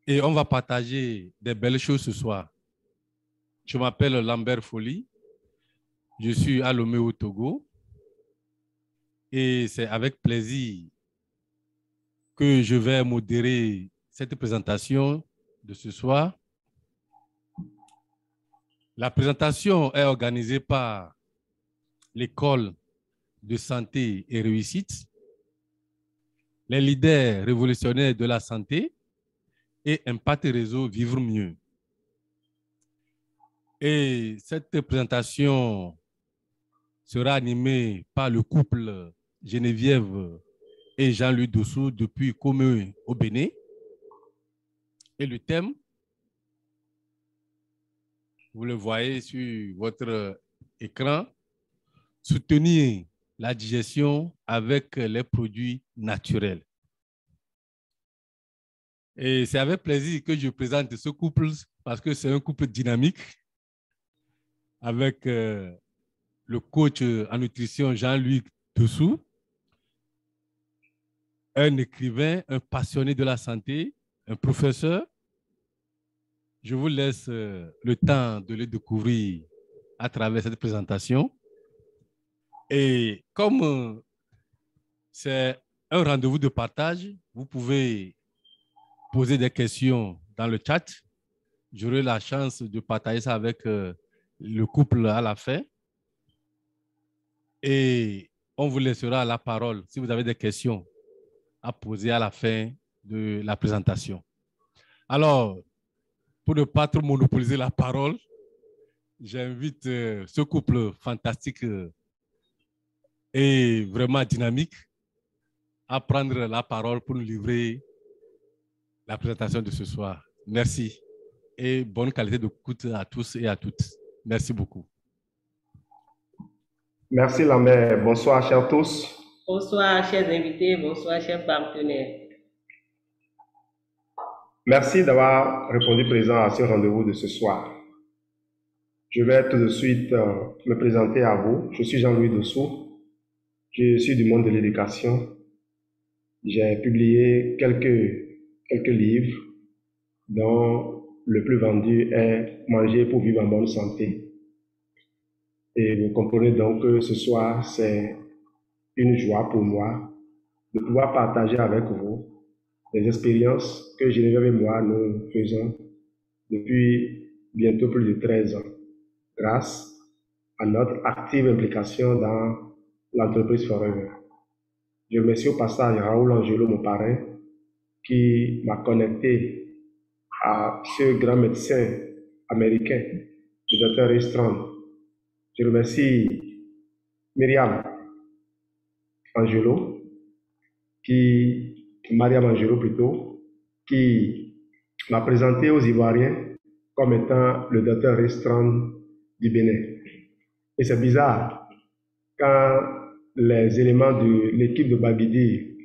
et on va partager des belles choses ce soir. Je m'appelle Lambert Folly, je suis à Lomé au Togo et c'est avec plaisir que je vais modérer cette présentation de ce soir. La présentation est organisée par l'École de santé et réussite, les leaders révolutionnaires de la santé et Impact Réseau Vivre Mieux. Et cette présentation sera animée par le couple Geneviève et Jean-Louis Dossou depuis Comeux au Bénin. Et le thème, vous le voyez sur votre écran, soutenir la digestion avec les produits naturels. Et c'est avec plaisir que je présente ce couple parce que c'est un couple dynamique avec le coach en nutrition Jean-Louis Dossou, un écrivain, un passionné de la santé, un professeur. Je vous laisse le temps de le découvrir à travers cette présentation. Et comme c'est un rendez-vous de partage, vous pouvez poser des questions dans le chat. J'aurai la chance de partager ça avec le couple à la fin. Et on vous laissera la parole si vous avez des questions à poser à la fin de la présentation. Alors, pour ne pas trop monopoliser la parole, j'invite ce couple fantastique et vraiment dynamique à prendre la parole pour nous livrer la présentation de ce soir. Merci et bonne qualité d'écoute à tous et à toutes. Merci beaucoup. Merci Lambert. Bonsoir chers tous. Bonsoir chers invités, bonsoir chers partenaires. Merci d'avoir répondu présent à ce rendez-vous de ce soir. Je vais tout de suite me présenter à vous. Je suis Jean-Louis Dossou. Je suis du monde de l'éducation. J'ai publié quelques livres dont le plus vendu est Manger pour vivre en bonne santé. Et vous comprenez donc que ce soir, c'est une joie pour moi de pouvoir partager avec vous des expériences que Geneviève et moi nous faisons depuis bientôt plus de 13 ans, grâce à notre active implication dans l'entreprise Forever. Je remercie au passage Raoul Angelo, mon parrain, qui m'a connecté à ce grand médecin américain, le Dr. Ray Strand. Je remercie Mariam Angelo, plutôt, qui m'a présenté aux Ivoiriens comme étant le Dr. Ray Strand du Bénin. Et c'est bizarre, quand les éléments de l'équipe de Babidi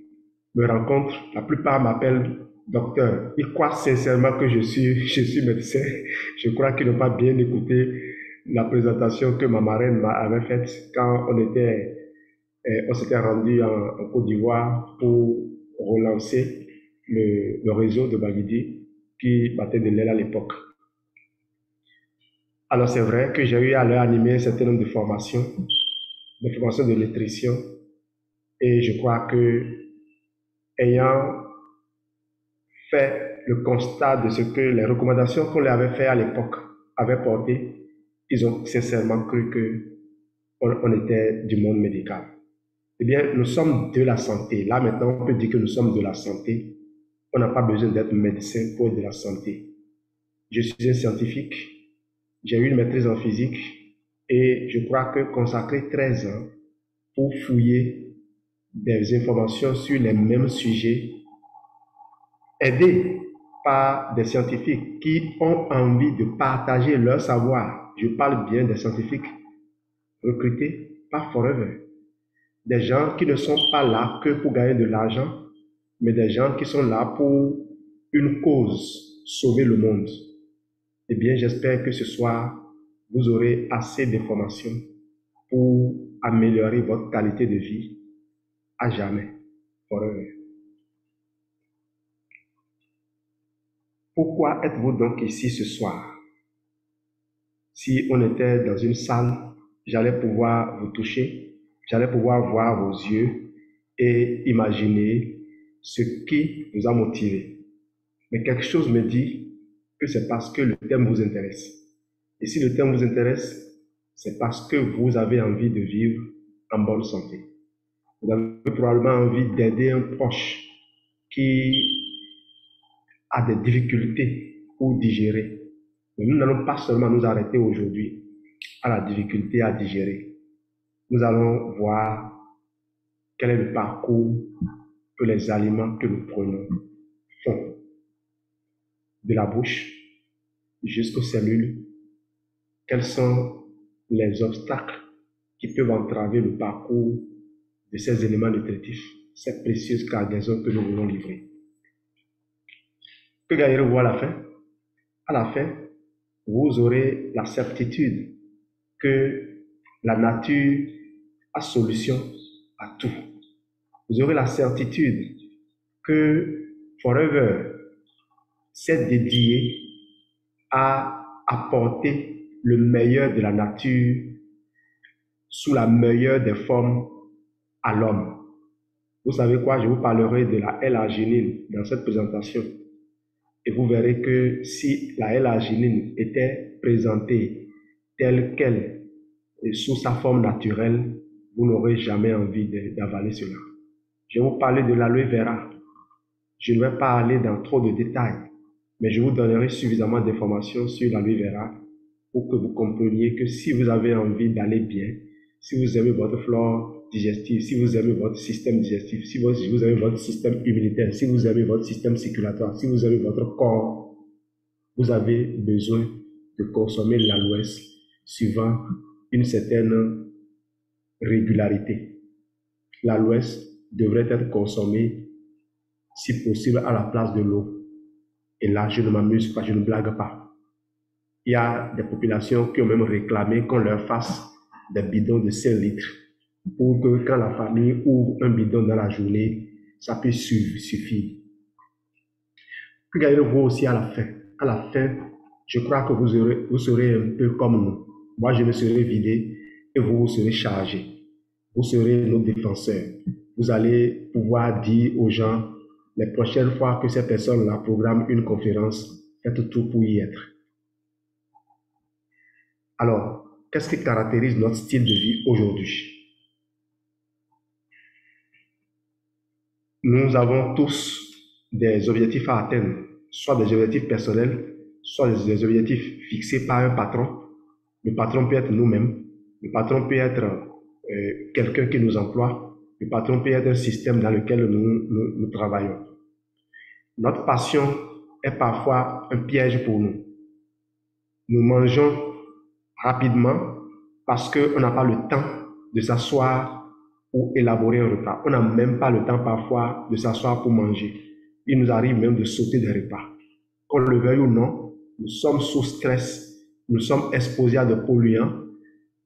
me rencontrent, la plupart m'appellent docteur. Ils croient sincèrement que je suis médecin. Je crois qu'ils n'ont pas bien écouté la présentation que ma marraine avait faite quand on s'était rendu en Côte d'Ivoire pour relancer le réseau de Babidi qui battait de l'aile à l'époque. Alors c'est vrai que j'ai eu à leur animer un certain nombre de formations de nutrition, et je crois que, ayant fait le constat de ce que les recommandations qu'on leur avait fait à l'époque avaient porté, ils ont sincèrement cru qu'on était du monde médical. Eh bien, nous sommes de la santé. Là, maintenant, on peut dire que nous sommes de la santé. On n'a pas besoin d'être médecin pour être de la santé. Je suis un scientifique. J'ai eu une maîtrise en physique et je crois que consacrer 13 ans pour fouiller des informations sur les mêmes sujets, aidés par des scientifiques qui ont envie de partager leur savoir. Je parle bien des scientifiques recrutés par Forever. Des gens qui ne sont pas là que pour gagner de l'argent, mais des gens qui sont là pour une cause, sauver le monde. Eh bien, j'espère que ce soir, vous aurez assez d'informations pour améliorer votre qualité de vie à jamais. Forever. Pourquoi êtes-vous donc ici ce soir? Si on était dans une salle, j'allais pouvoir vous toucher, j'allais pouvoir voir vos yeux et imaginer ce qui vous a motivé. Mais quelque chose me dit que c'est parce que le thème vous intéresse. Et si le thème vous intéresse, c'est parce que vous avez envie de vivre en bonne santé. Vous avez probablement envie d'aider un proche qui a des difficultés pour digérer. Mais nous n'allons pas seulement nous arrêter aujourd'hui à la difficulté à digérer. Nous allons voir quel est le parcours que les aliments que nous prenons font. De la bouche jusqu'aux cellules, quels sont les obstacles qui peuvent entraver le parcours de ces éléments nutritifs, cette précieuse cargaison que nous voulons livrer. Que gagnez-vous à la fin? À la fin, vous aurez la certitude que la nature a solution à tout. Vous aurez la certitude que Forever s'est dédié à apporter le meilleur de la nature sous la meilleure des formes à l'homme. Vous savez quoi? Je vous parlerai de la L-arginine dans cette présentation. Et vous verrez que si la L-arginine était présentée telle qu'elle est sous sa forme naturelle, vous n'aurez jamais envie d'avaler cela. Je vais vous parler de l'aloe vera. Je ne vais pas aller dans trop de détails, mais je vous donnerai suffisamment d'informations sur l'aloe vera pour que vous compreniez que si vous avez envie d'aller bien, si vous aimez votre flore digestive, si vous aimez votre système digestif, si vous aimez votre système immunitaire, si vous aimez votre système circulatoire, si vous aimez votre corps, vous avez besoin de consommer l'aloès suivant une certaine régularité. L'aloès devrait être consommé, si possible, à la place de l'eau. Et là, je ne m'amuse pas, je ne blague pas. Il y a des populations qui ont même réclamé qu'on leur fasse des bidons de 5 litres pour que quand la famille ouvre un bidon dans la journée, ça puisse suffire. Que gagnez-vous aussi à la fin? À la fin, je crois que vous serez un peu comme nous. Moi, je me serai vidé et vous serez chargé. Vous serez nos défenseurs. Vous allez pouvoir dire aux gens, les prochaines fois que ces personnes-là programment une conférence, faites tout pour y être. Alors, qu'est-ce qui caractérise notre style de vie aujourd'hui? Nous avons tous des objectifs à atteindre, soit des objectifs personnels, soit des objectifs fixés par un patron. Le patron peut être nous-mêmes, le patron peut être quelqu'un qui nous emploie, le patron peut être un système dans lequel nous travaillons. Notre passion est parfois un piège pour nous. Nous mangeons rapidement parce qu'on n'a pas le temps de s'asseoir ou élaborer un repas. On n'a même pas le temps parfois de s'asseoir pour manger. Il nous arrive même de sauter des repas. Qu'on le veuille ou non, nous sommes sous stress, nous sommes exposés à des polluants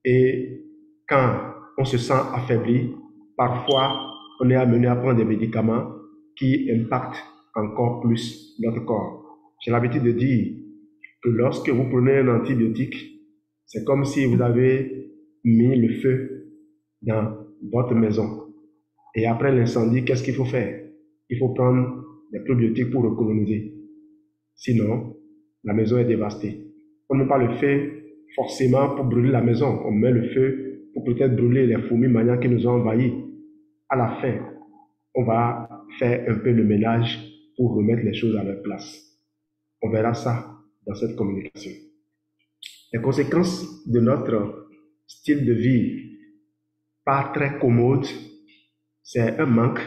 et quand on se sent affaibli, parfois on est amené à prendre des médicaments qui impactent encore plus notre corps. J'ai l'habitude de dire que lorsque vous prenez un antibiotique, c'est comme si vous avez mis le feu dans votre maison. Et après l'incendie, qu'est-ce qu'il faut faire? Il faut prendre des probiotiques pour recoloniser. Sinon, la maison est dévastée. On ne met pas le feu forcément pour brûler la maison. On met le feu pour peut-être brûler les fourmis maniaques qui nous ont envahis. À la fin, on va faire un peu le ménage pour remettre les choses à leur place. On verra ça dans cette communication. Les conséquences de notre style de vie pas très commode, c'est un manque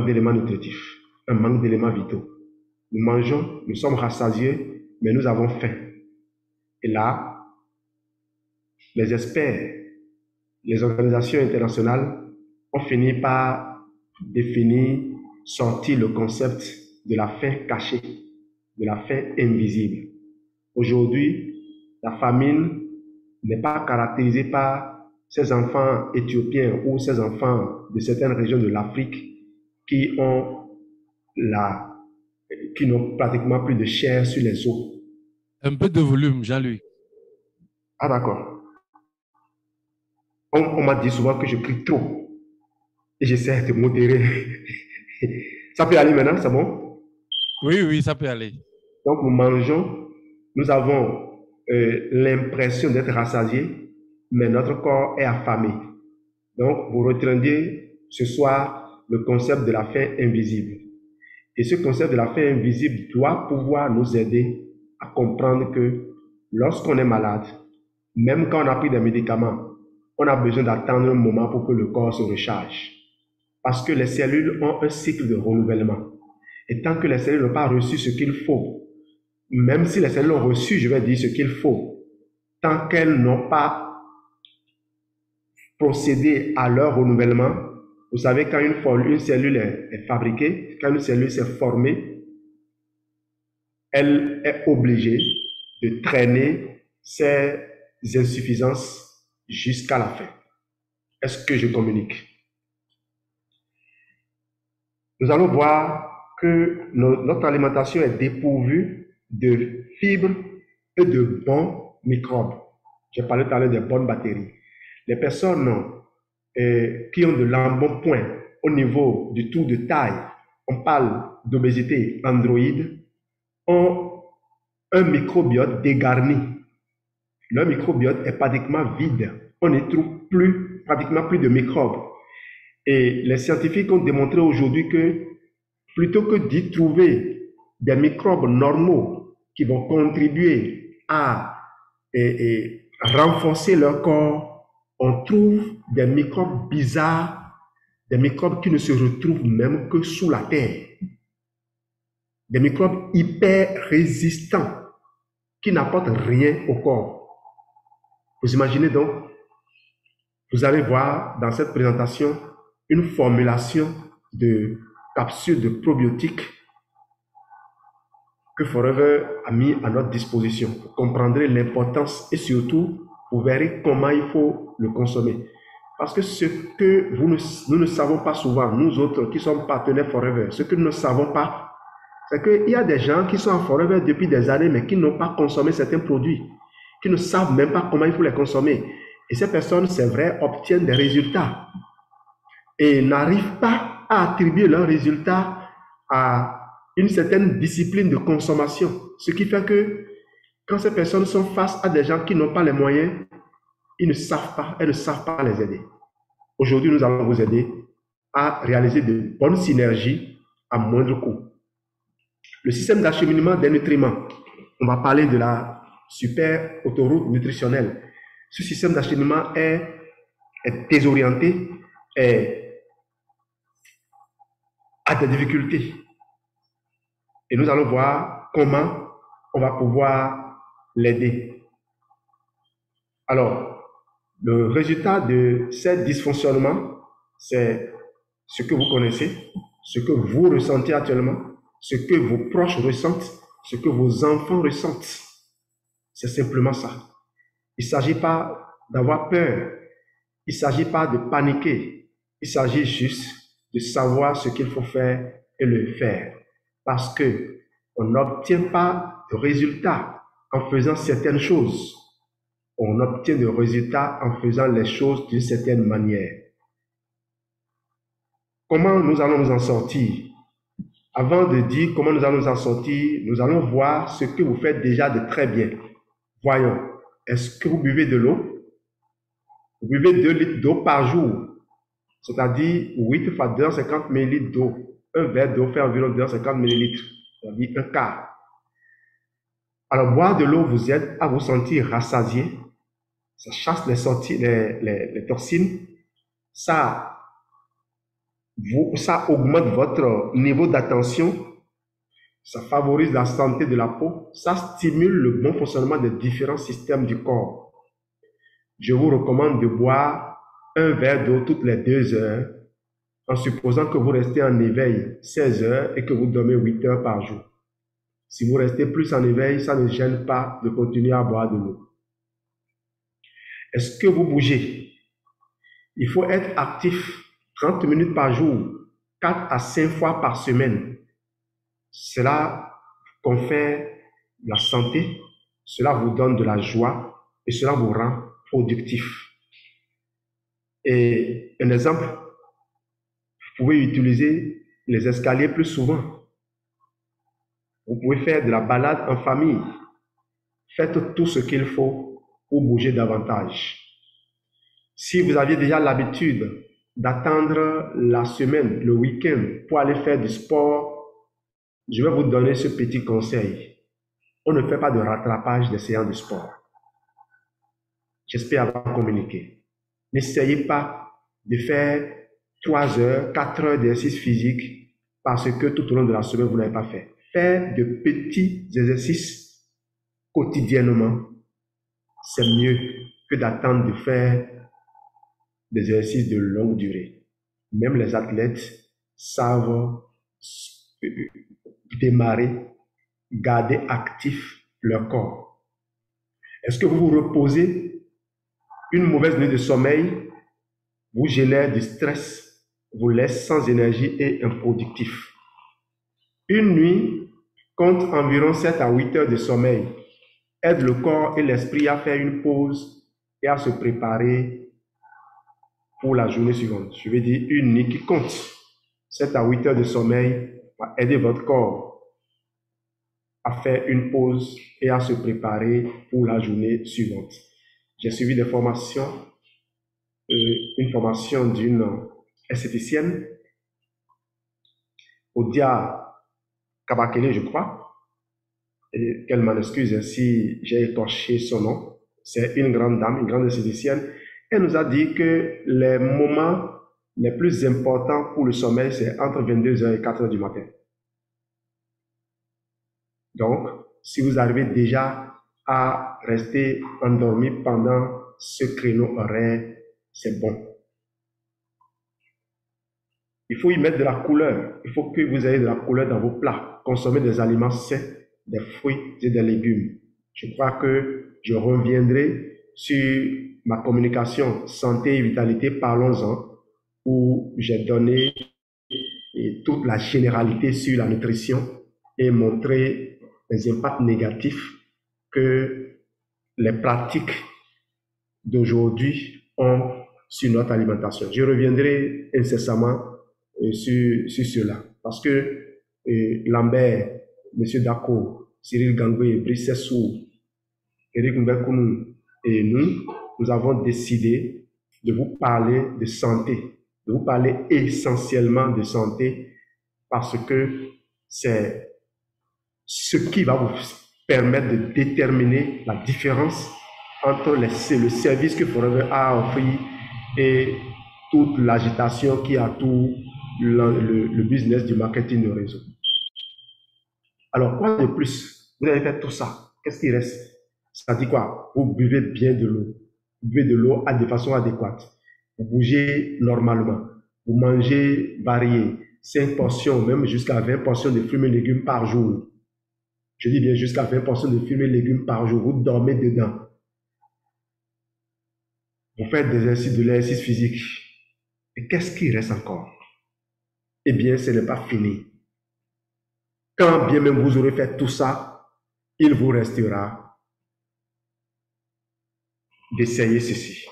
d'éléments nutritifs, un manque d'éléments vitaux. Nous mangeons, nous sommes rassasiés, mais nous avons faim. Et là, les experts, les organisations internationales ont fini par définir, sortir le concept de la faim cachée, de la faim invisible. Aujourd'hui, la famine n'est pas caractérisée par ces enfants éthiopiens ou ces enfants de certaines régions de l'Afrique qui ont la qui n'ont pratiquement plus de chair sur les os. Un peu de volume, Jean-Luc. Ah d'accord. On m'a dit souvent que je crie trop. Et j'essaie de modérer. Ça peut aller maintenant, c'est bon? Oui, ça peut aller. Donc nous mangeons, nous avons l'impression d'être rassasiés, mais notre corps est affamé. Donc vous retiendrez ce soir le concept de la faim invisible. Et ce concept de la faim invisible doit pouvoir nous aider à comprendre que lorsqu'on est malade, même quand on a pris des médicaments, on a besoin d'attendre un moment pour que le corps se recharge. Parce que les cellules ont un cycle de renouvellement. Et tant que les cellules n'ont pas reçu ce qu'il faut, même si les cellules ont reçu, je vais dire ce qu'il faut, tant qu'elles n'ont pas procédé à leur renouvellement, vous savez, quand une cellule est fabriquée, quand une cellule s'est formée, elle est obligée de traîner ses insuffisances jusqu'à la fin. Est-ce que je communique? Nous allons voir que notre alimentation est dépourvue de fibres et de bons microbes. J'ai parlé tout à l'heure des bonnes bactéries. Les personnes qui ont de l'embonpoint au niveau du tour de taille, on parle d'obésité androïde, ont un microbiote dégarni. Leur microbiote est pratiquement vide. On ne trouve pratiquement plus de microbes. Et les scientifiques ont démontré aujourd'hui que plutôt que d'y trouver des microbes normaux qui vont contribuer à renforcer leur corps, on trouve des microbes bizarres, des microbes qui ne se retrouvent même que sous la terre. Des microbes hyper résistants qui n'apportent rien au corps. Vous imaginez donc, vous allez voir dans cette présentation une formulation de capsules de probiotiques que Forever a mis à notre disposition. Vous comprendrez l'importance et surtout, vous verrez comment il faut le consommer. Parce que ce que nous ne savons pas souvent, nous autres qui sommes partenaires Forever, ce que nous ne savons pas, c'est qu'il y a des gens qui sont en Forever depuis des années, mais qui n'ont pas consommé certains produits, qui ne savent même pas comment il faut les consommer. Et ces personnes, c'est vrai, obtiennent des résultats et n'arrivent pas à attribuer leurs résultats à une certaine discipline de consommation. Ce qui fait que quand ces personnes sont face à des gens qui n'ont pas les moyens, elles ne savent pas les aider. Aujourd'hui, nous allons vous aider à réaliser de bonnes synergies à moindre coût. Le système d'acheminement des nutriments. On va parler de la super autoroute nutritionnelle. Ce système d'acheminement est désorienté, a des difficultés. Et nous allons voir comment on va pouvoir l'aider. Alors, le résultat de ces dysfonctionnements, c'est ce que vous connaissez, ce que vous ressentez actuellement, ce que vos proches ressentent, ce que vos enfants ressentent. C'est simplement ça. Il ne s'agit pas d'avoir peur, il ne s'agit pas de paniquer, il s'agit juste de savoir ce qu'il faut faire et le faire. Parce que on n'obtient pas de résultats en faisant certaines choses. On obtient de résultats en faisant les choses d'une certaine manière. Comment nous allons nous en sortir? Avant de dire comment nous allons nous en sortir, nous allons voir ce que vous faites déjà de très bien. Voyons, est-ce que vous buvez de l'eau? Vous buvez 2 litres d'eau par jour, c'est-à-dire 8 fois 250 ml d'eau. Un verre d'eau fait environ 250 ml, c'est-à-dire un quart. Alors, boire de l'eau vous aide à vous sentir rassasié. Ça chasse les toxines. Ça augmente votre niveau d'attention. Ça favorise la santé de la peau. Ça stimule le bon fonctionnement des différents systèmes du corps. Je vous recommande de boire un verre d'eau toutes les 2 heures, en supposant que vous restez en éveil 16 heures et que vous dormez 8 heures par jour. Si vous restez plus en éveil, ça ne gêne pas de continuer à boire de l'eau. Est-ce que vous bougez? Il faut être actif 30 minutes par jour, 4 à 5 fois par semaine. Cela confère la santé, cela vous donne de la joie et cela vous rend productif. Et un exemple, vous pouvez utiliser les escaliers plus souvent. Vous pouvez faire de la balade en famille. Faites tout ce qu'il faut pour bouger davantage. Si vous aviez déjà l'habitude d'attendre la semaine, le week-end, pour aller faire du sport, je vais vous donner ce petit conseil. On ne fait pas de rattrapage des séances de sport. J'espère avoir communiqué. N'essayez pas de faire 3 heures, 4 heures d'exercice physique parce que tout au long de la semaine, vous n'avez pas fait. Faire de petits exercices quotidiennement, c'est mieux que d'attendre de faire des exercices de longue durée. Même les athlètes savent démarrer, garder actif leur corps. Est-ce que vous vous reposez? Une mauvaise nuit de sommeil vous génère du stress, vous laisse sans énergie et improductif. Une nuit compte environ 7 à 8 heures de sommeil, aide le corps et l'esprit à faire une pause et à se préparer pour la journée suivante. Je veux dire, une nuit qui compte 7 à 8 heures de sommeil va aider votre corps à faire une pause et à se préparer pour la journée suivante. J'ai suivi des formations, une formation d'une esthéticienne, Odia Kabakele, je crois, et qu'elle m'en excuse si j'ai écorché son nom. C'est une grande dame, une grande esthéticienne. Elle nous a dit que les moments les plus importants pour le sommeil, c'est entre 22h et 4h du matin. Donc, si vous arrivez déjà à rester endormi pendant ce créneau horaire, c'est bon. Il faut y mettre de la couleur. Il faut que vous ayez de la couleur dans vos plats. Consommez des aliments sains, des fruits et des légumes. Je crois que je reviendrai sur ma communication santé et vitalité, parlons-en, où j'ai donné toute la généralité sur la nutrition et montré les impacts négatifs que les pratiques d'aujourd'hui ont sur notre alimentation. Je reviendrai incessamment sur cela parce que Lambert, M. Dako, Cyril Gangoué, Brice Sessou, Eric Mbekounou et nous avons décidé de vous parler de santé, de vous parler essentiellement de santé parce que c'est ce qui va vous permettre de déterminer la différence entre le service que Forever a offert et toute l'agitation qui entoure le business du marketing de réseau. Alors, quoi de plus? Vous avez fait tout ça. Qu'est-ce qui reste? Ça dit quoi? Vous buvez bien de l'eau. Vous buvez de l'eau de façon adéquate. Vous bougez normalement. Vous mangez varié. 5 portions, même jusqu'à 20 portions de fruits et légumes par jour. Je dis bien jusqu'à 20 portions de fruits et légumes par jour. Vous dormez dedans. Vous faites des exercices, de l'exercice physique. Et qu'est-ce qui reste encore? Eh bien, ce n'est pas fini. Quand bien même vous aurez fait tout ça, il vous restera d'essayer ceci.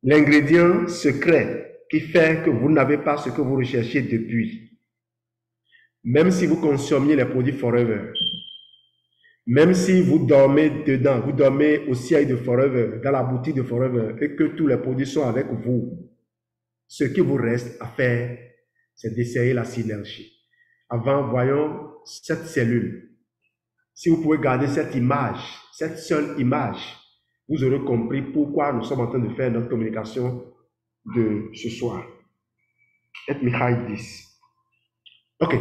L'ingrédient secret qui fait que vous n'avez pas ce que vous recherchez depuis. Même si vous consommiez les produits Forever, même si vous dormez dedans, vous dormez au siège de Forever, dans la boutique de Forever, et que tous les produits sont avec vous, ce qui vous reste à faire, c'est d'essayer la synergie. Avant, voyons cette cellule. Si vous pouvez garder cette image, cette seule image, vous aurez compris pourquoi nous sommes en train de faire notre communication de ce soir. Let me hide this. Ok.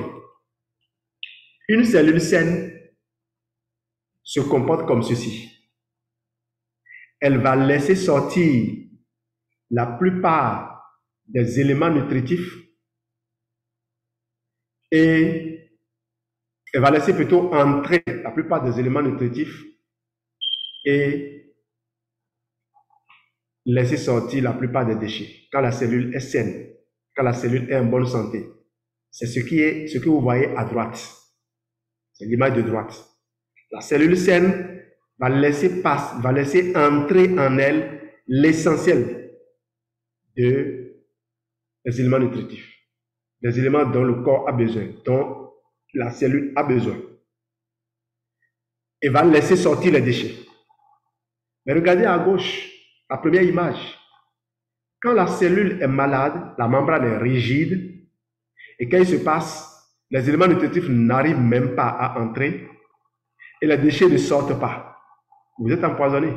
Une cellule saine se comporte comme ceci. Elle va laisser sortir la plupart des éléments nutritifs et elle va laisser plutôt entrer la plupart des éléments nutritifs et laisser sortir la plupart des déchets quand la cellule est saine, quand la cellule est en bonne santé. c'est ce que vous voyez à droite. C'est l'image de droite. La cellule saine va laisser entrer en elle l'essentiel des éléments nutritifs, des éléments dont le corps a besoin, dont la cellule a besoin. Et va laisser sortir les déchets. Mais regardez à gauche, la première image. Quand la cellule est malade, la membrane est rigide, et quand il se passe, les éléments nutritifs n'arrivent même pas à entrer, et les déchets ne sortent pas. Vous êtes empoisonné.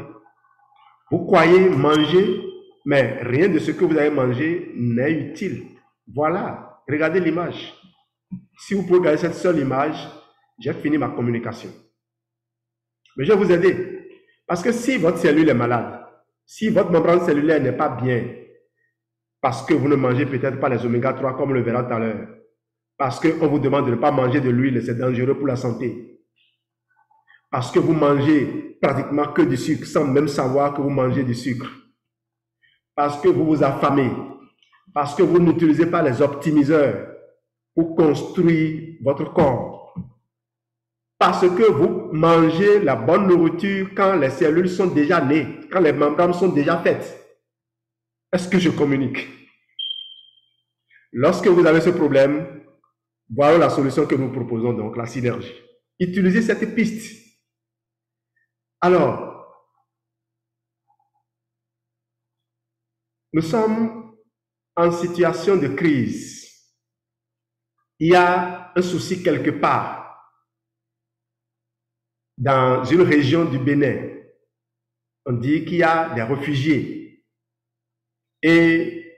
Vous croyez manger, mais rien de ce que vous avez mangé n'est utile. Voilà, regardez l'image. Si vous pouvez regarder cette seule image, j'ai fini ma communication. Mais je vais vous aider. Parce que si votre cellule est malade, si votre membrane cellulaire n'est pas bien, parce que vous ne mangez peut-être pas les oméga 3 comme on le verra tout à l'heure, parce qu'on vous demande de ne pas manger de l'huile, c'est dangereux pour la santé, parce que vous mangez pratiquement que du sucre sans même savoir que vous mangez du sucre, parce que vous vous affamez, parce que vous n'utilisez pas les optimiseurs pour construire votre corps, parce que vous mangez la bonne nourriture quand les cellules sont déjà nées, quand les membranes sont déjà faites. Est-ce que je communique? Lorsque vous avez ce problème, voilà la solution que nous proposons, donc la synergie. Utilisez cette piste. Alors, nous sommes en situation de crise. Il y a un souci quelque part dans une région du Bénin. On dit qu'il y a des réfugiés. Et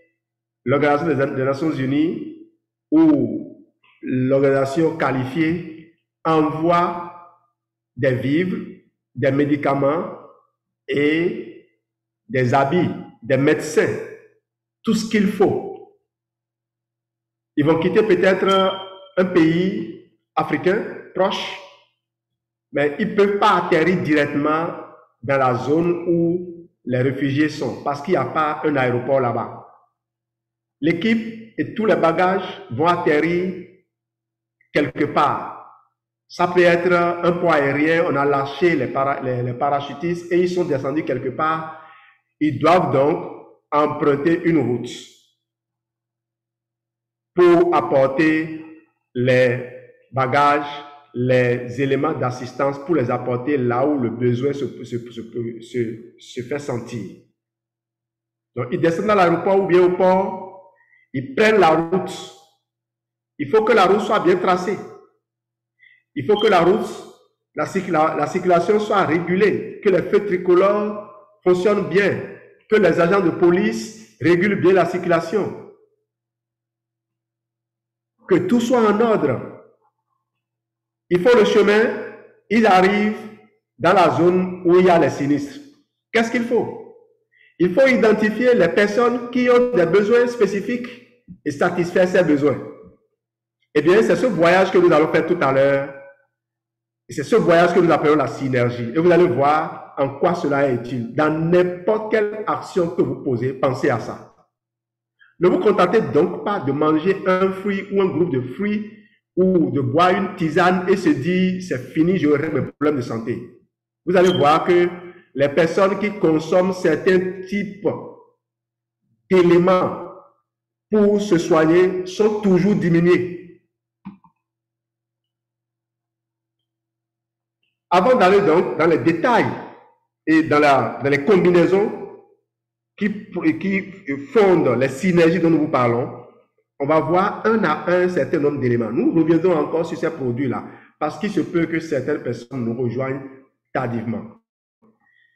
l'Organisation des Nations Unies ou l'organisation qualifiée envoie des vivres, des médicaments et des habits, des médecins, tout ce qu'il faut. Ils vont quitter peut-être un pays africain proche, mais ils ne peuvent pas atterrir directement dans la zone où les réfugiés sont, parce qu'il n'y a pas un aéroport là-bas. L'équipe et tous les bagages vont atterrir quelque part. Ça peut être un pont aérien, on a lâché les parachutistes et ils sont descendus quelque part. Ils doivent donc emprunter une route pour apporter les bagages, les éléments d'assistance pour les apporter là où le besoin se fait sentir. Donc, ils descendent à l'aéroport ou bien au port, ils prennent la route. Il faut que la route soit bien tracée. Il faut que la route, la circulation soit régulée, que les feux tricolores fonctionnent bien, que les agents de police régulent bien la circulation, que tout soit en ordre. Ils font le chemin, ils arrivent dans la zone où il y a les sinistres. Qu'est-ce qu'il faut? Il faut identifier les personnes qui ont des besoins spécifiques et satisfaire ces besoins. Eh bien, c'est ce voyage que nous allons faire tout à l'heure. Et c'est ce voyage que nous appelons la synergie. Et vous allez voir en quoi cela est utile. Dans n'importe quelle action que vous posez, pensez à ça. Ne vous contentez donc pas de manger un fruit ou un groupe de fruits ou de boire une tisane et se dire c'est fini, j'aurai mes problèmes de santé. Vous allez voir que les personnes qui consomment certains types d'éléments pour se soigner sont toujours diminuées. Avant d'aller donc dans les détails et dans les combinaisons qui fondent les synergies dont nous vous parlons, on va voir un à un certain nombre d'éléments. Nous reviendrons encore sur ces produits-là parce qu'il se peut que certaines personnes nous rejoignent tardivement.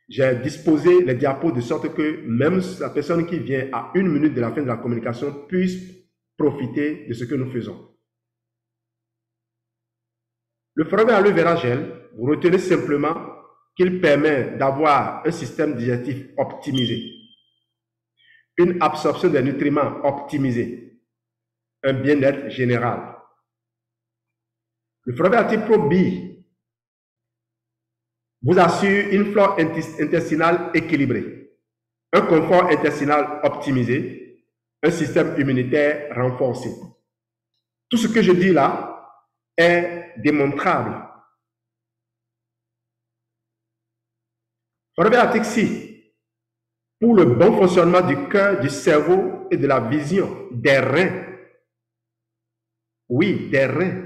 J'ai disposé les diapos de sorte que même la personne qui vient à 1 minute de la fin de la communication puisse profiter de ce que nous faisons. Le format aloe vera gel, vous retenez simplement qu'il permet d'avoir un système digestif optimisé, une absorption des nutriments optimisée, un bien-être général. Le probiotique Pro B vous assure une flore intestinale équilibrée, un confort intestinal optimisé, un système immunitaire renforcé. Tout ce que je dis là est démontrable. Regardez l'article 6. Pour le bon fonctionnement du cœur, du cerveau et de la vision, des reins. Oui, des reins.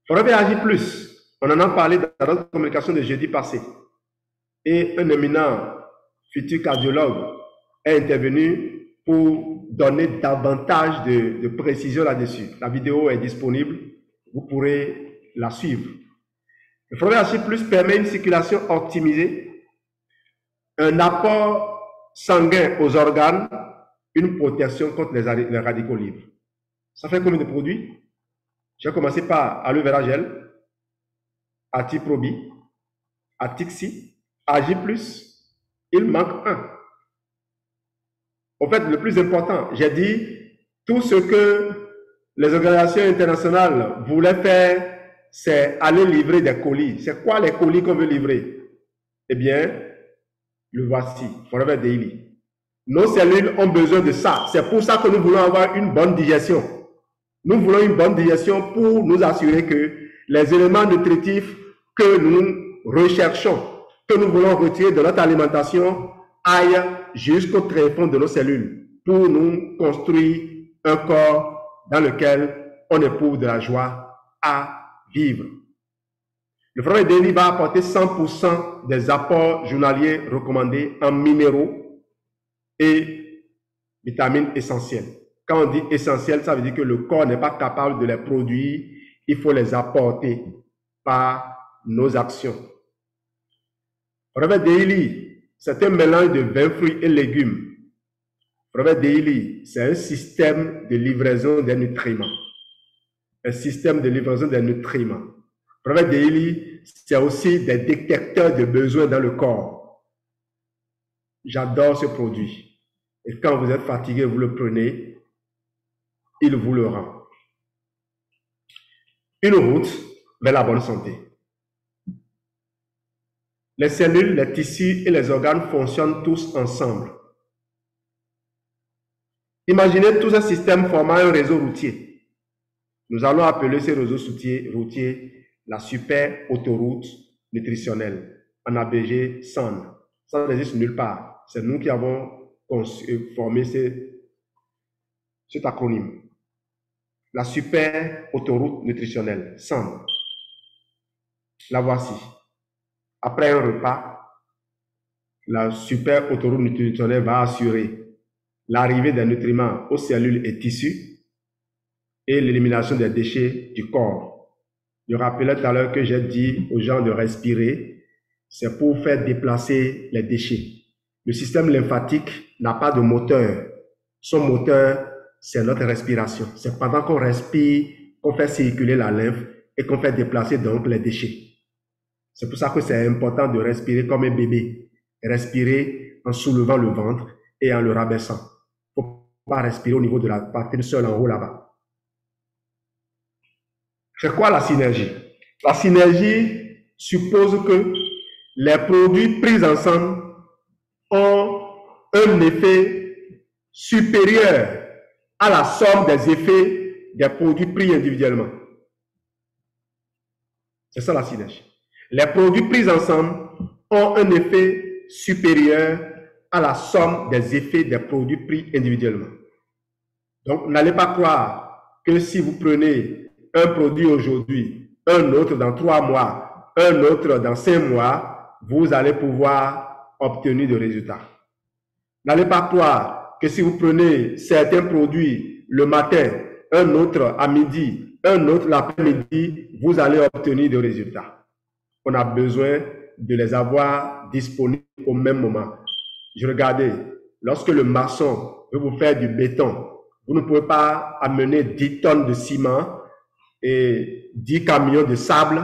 Regardez agir plus. On en a parlé dans notre communication de jeudi passé. Et un éminent futur cardiologue est intervenu pour donner davantage de précision là-dessus. La vidéo est disponible. Vous pourrez la suivre. Le Forever Achieve Plus permet une circulation optimisée, un apport sanguin aux organes, une protection contre les radicaux libres. Ça fait combien de produits? J'ai commencé par Aloe Vera Gel, Atiprobi, Atixi, Agi Plus. Il manque un. En fait, le plus important, j'ai dit tout ce que les organisations internationales voulaient faire, c'est aller livrer des colis. C'est quoi les colis qu'on veut livrer? Eh bien, le voici, Forever Daily. Nos cellules ont besoin de ça. C'est pour ça que nous voulons avoir une bonne digestion. Nous voulons une bonne digestion pour nous assurer que les éléments nutritifs que nous recherchons, que nous voulons retirer de notre alimentation, aillent jusqu'au tréfonds de nos cellules pour nous construire un corps dans lequel on éprouve de la joie à vivre. Le Forever Daily va apporter 100% des apports journaliers recommandés en minéraux et vitamines essentielles. Quand on dit essentielles, ça veut dire que le corps n'est pas capable de les produire. Il faut les apporter par nos actions. Forever Daily, c'est un mélange de 20 fruits et légumes. Forever Daily, c'est un système de livraison des nutriments. Un système de livraison des nutriments. Forever Daily, c'est aussi des détecteurs de besoins dans le corps. J'adore ce produit. Et quand vous êtes fatigué, vous le prenez, il vous le rend. Une route vers la bonne santé. Les cellules, les tissus et les organes fonctionnent tous ensemble. Imaginez tout un système formant un réseau routier. Nous allons appeler ce réseau routier la super autoroute nutritionnelle, en abrégé SAN. Ça n'existe nulle part. C'est nous qui avons formé cet acronyme. La super autoroute nutritionnelle, SAN. La voici. Après un repas, la super autoroute nutritionnelle va assurer l'arrivée des nutriments aux cellules et tissus et l'élimination des déchets du corps. Je rappelais tout à l'heure que j'ai dit aux gens de respirer, c'est pour faire déplacer les déchets. Le système lymphatique n'a pas de moteur. Son moteur, c'est notre respiration. C'est pendant qu'on respire qu'on fait circuler la lymphe et qu'on fait déplacer donc les déchets. C'est pour ça que c'est important de respirer comme un bébé. Respirer en soulevant le ventre et en le rabaissant. Il ne faut pas respirer au niveau de la poitrine seule en haut là-bas. C'est quoi la synergie? La synergie suppose que les produits pris ensemble ont un effet supérieur à la somme des effets des produits pris individuellement. C'est ça la synergie. Les produits pris ensemble ont un effet supérieur à la somme des effets des produits pris individuellement. Donc, n'allez pas croire que si vous prenez un produit aujourd'hui, un autre dans 3 mois, un autre dans 5 mois, vous allez pouvoir obtenir des résultats. N'allez pas croire que si vous prenez certains produits le matin, un autre à midi, un autre l'après-midi, vous allez obtenir des résultats. On a besoin de les avoir disponibles au même moment. Je regardais, lorsque le maçon veut vous faire du béton, vous ne pouvez pas amener 10 tonnes de ciment et 10 camions de sable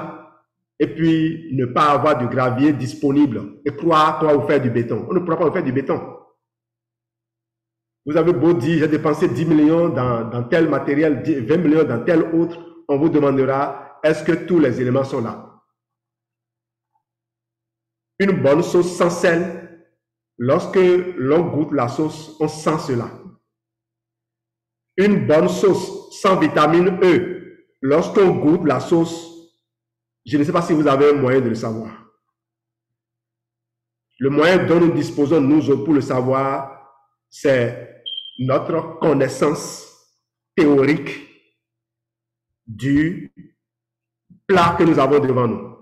et puis ne pas avoir du gravier disponible et croire qu'on va vous faire du béton. On ne pourra pas vous faire du béton. Vous avez beau dire, j'ai dépensé 10 millions dans tel matériel, 20 millions dans tel autre, on vous demandera, est-ce que tous les éléments sont là? Une bonne sauce sans sel, lorsque l'on goûte la sauce, on sent cela. Une bonne sauce sans vitamine E, lorsqu'on goûte la sauce, je ne sais pas si vous avez un moyen de le savoir. Le moyen dont nous disposons, nous autres, pour le savoir, c'est notre connaissance théorique du plat que nous avons devant nous.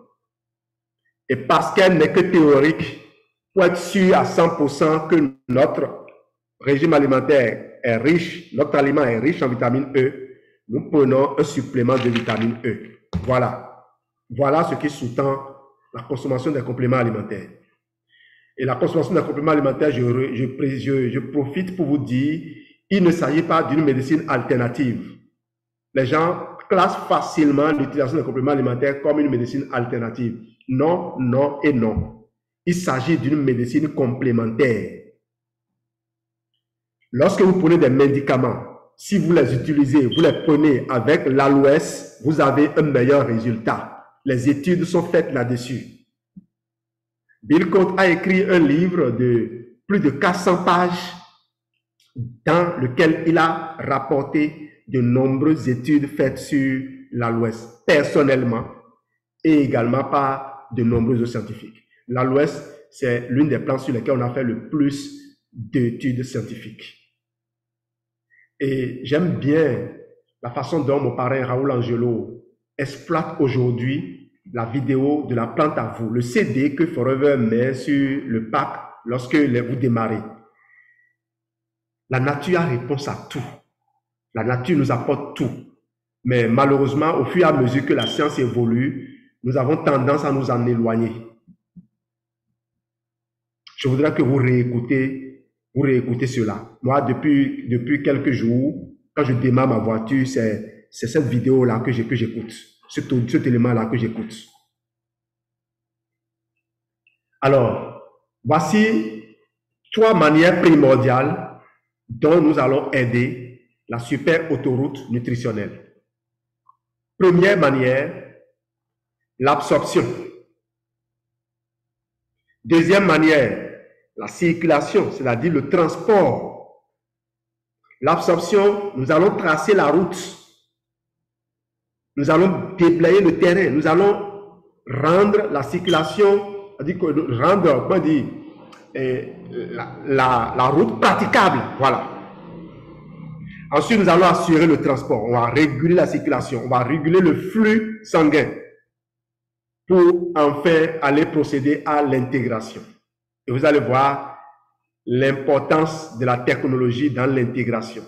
Et parce qu'elle n'est que théorique, pour être sûr à 100% que notre régime alimentaire est riche, notre aliment est riche en vitamine E, nous prenons un supplément de vitamine E. Voilà. Voilà ce qui sous-tend la consommation des compléments alimentaires. Et la consommation des compléments alimentaires, je profite pour vous dire, il ne s'agit pas d'une médecine alternative. Les gens classent facilement l'utilisation des compléments alimentaires comme une médecine alternative. Non, non et non. Il s'agit d'une médecine complémentaire. Lorsque vous prenez des médicaments, si vous les utilisez, vous les prenez avec l'aloès, vous avez un meilleur résultat. Les études sont faites là-dessus. Bill Cote a écrit un livre de plus de 400 pages dans lequel il a rapporté de nombreuses études faites sur l'aloès, personnellement, et également par de nombreux scientifiques. L'aloès, c'est l'une des plantes sur lesquelles on a fait le plus d'études scientifiques. Et j'aime bien la façon dont mon parrain Raoul Angelo exploite aujourd'hui la vidéo de la plante à vous, le CD que Forever met sur le pack lorsque vous démarrez. La nature a réponse à tout. La nature nous apporte tout. Mais malheureusement, au fur et à mesure que la science évolue, nous avons tendance à nous en éloigner. Je voudrais que vous réécoutez cela. Moi, depuis quelques jours, quand je démarre ma voiture, c'est cette vidéo-là que j'écoute. Cet élément-là que j'écoute. Alors, voici 3 manières primordiales dont nous allons aider la super autoroute nutritionnelle. Première manière, l'absorption. Deuxième manière, la circulation, c'est-à-dire le transport. L'absorption, nous allons tracer la route. Nous allons déblayer le terrain. Nous allons rendre la circulation, rendre, comment dire, la route praticable. Voilà. Ensuite, nous allons assurer le transport. On va réguler la circulation. On va réguler le flux sanguin pour enfin aller procéder à l'intégration. Et vous allez voir l'importance de la technologie dans l'intégration.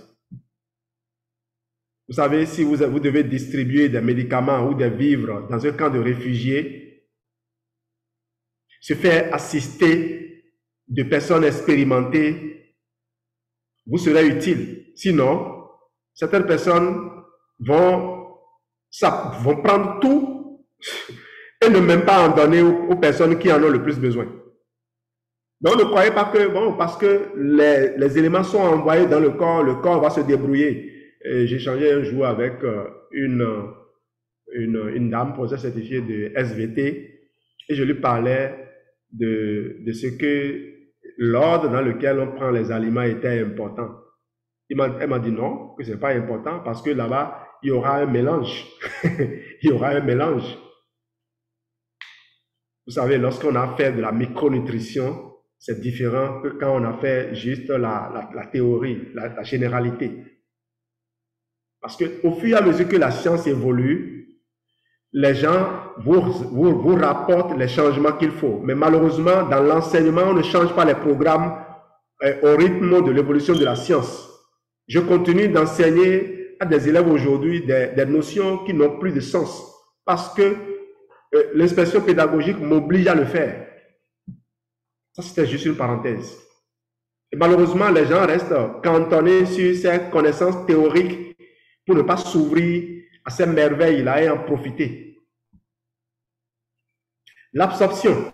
Vous savez, si vous devez distribuer des médicaments ou des vivres dans un camp de réfugiés, se faire assister de personnes expérimentées vous serait utile. Sinon, certaines personnes vont prendre tout et ne même pas en donner aux personnes qui en ont le plus besoin. Donc, ne croyez pas que, bon, parce que les éléments sont envoyés dans le corps va se débrouiller. J'échangeais un jour avec une dame professeure certifiée de SVT et je lui parlais de ce que l'ordre dans lequel on prend les aliments était important. Elle m'a dit non, que ce n'est pas important parce que là-bas, il y aura un mélange. Il y aura un mélange. Vous savez, lorsqu'on a fait de la micronutrition, c'est différent que quand on a fait juste la théorie, la généralité. Parce qu'au fur et à mesure que la science évolue, les gens vous rapportent les changements qu'il faut. Mais malheureusement, dans l'enseignement, on ne change pas les programmes au rythme de l'évolution de la science. Je continue d'enseigner à des élèves aujourd'hui des notions qui n'ont plus de sens parce que l'inspection pédagogique m'oblige à le faire. Ça, c'était juste une parenthèse. Et malheureusement, les gens restent cantonnés sur ces connaissances théoriques pour ne pas s'ouvrir à ces merveilles-là et en profiter. L'absorption.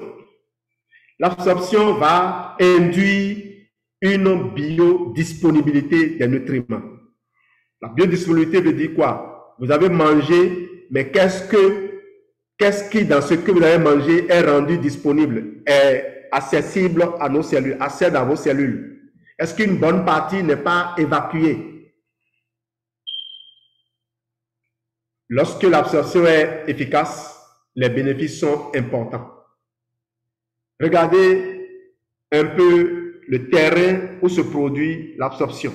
L'absorption va induire une biodisponibilité des nutriments. La biodisponibilité veut dire quoi? Vous avez mangé, mais qu'est-ce qui, dans ce que vous avez mangé, est rendu disponible, est accessible à nos cellules, accède à vos cellules? Est-ce qu'une bonne partie n'est pas évacuée? Lorsque l'absorption est efficace, les bénéfices sont importants. Regardez un peu le terrain où se produit l'absorption.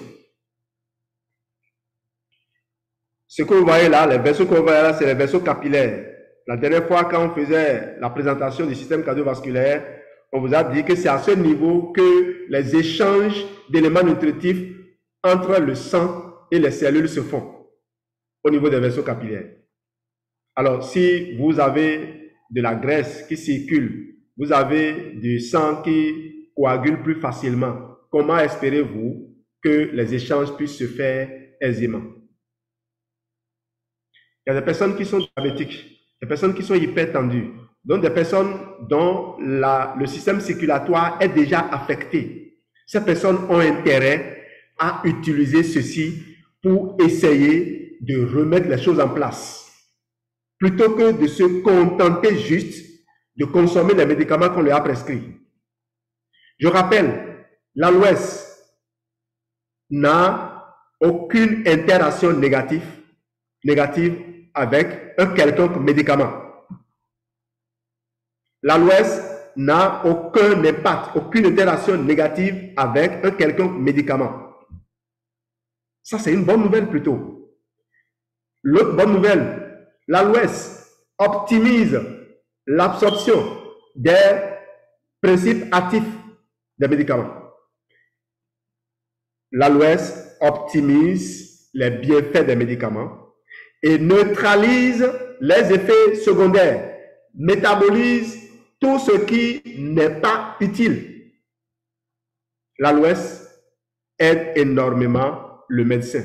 Ce que vous voyez là, les vaisseaux que vous voyez là, c'est les vaisseaux capillaires. La dernière fois, quand on faisait la présentation du système cardiovasculaire, on vous a dit que c'est à ce niveau que les échanges d'éléments nutritifs entre le sang et les cellules se font, au niveau des vaisseaux capillaires. Alors, si vous avez de la graisse qui circule, vous avez du sang qui coagule plus facilement, comment espérez-vous que les échanges puissent se faire aisément? Il y a des personnes qui sont diabétiques, des personnes qui sont hypertendues, donc des personnes dont le système circulatoire est déjà affecté. Ces personnes ont intérêt à utiliser ceci pour essayer de remettre les choses en place, plutôt que de se contenter juste de consommer les médicaments qu'on leur a prescrits. Je rappelle, l'aloès n'a aucune interaction négative avec un quelconque médicament. L'aloès n'a aucun impact, aucune interaction négative avec un quelconque médicament. Ça, c'est une bonne nouvelle plutôt. L'autre bonne nouvelle, l'aloès optimise l'absorption des principes actifs des médicaments. L'aloès optimise les bienfaits des médicaments et neutralise les effets secondaires, métabolise tout ce qui n'est pas utile. L'aloès aide énormément le médecin.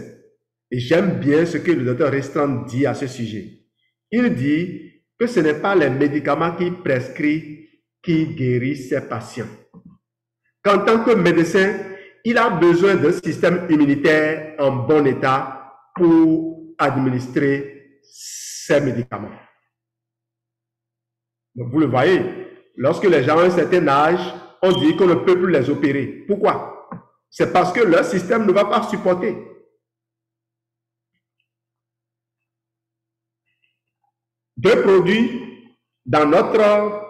Et j'aime bien ce que le docteur Restreint dit à ce sujet. Il dit que ce n'est pas les médicaments qu'il prescrit qui guérissent ses patients. Qu'en tant que médecin, il a besoin d'un système immunitaire en bon état pour administrer ces médicaments. Donc, vous le voyez, lorsque les gens ont un certain âge, on dit qu'on ne peut plus les opérer. Pourquoi? C'est parce que leur système ne va pas supporter. Deux produits dans notre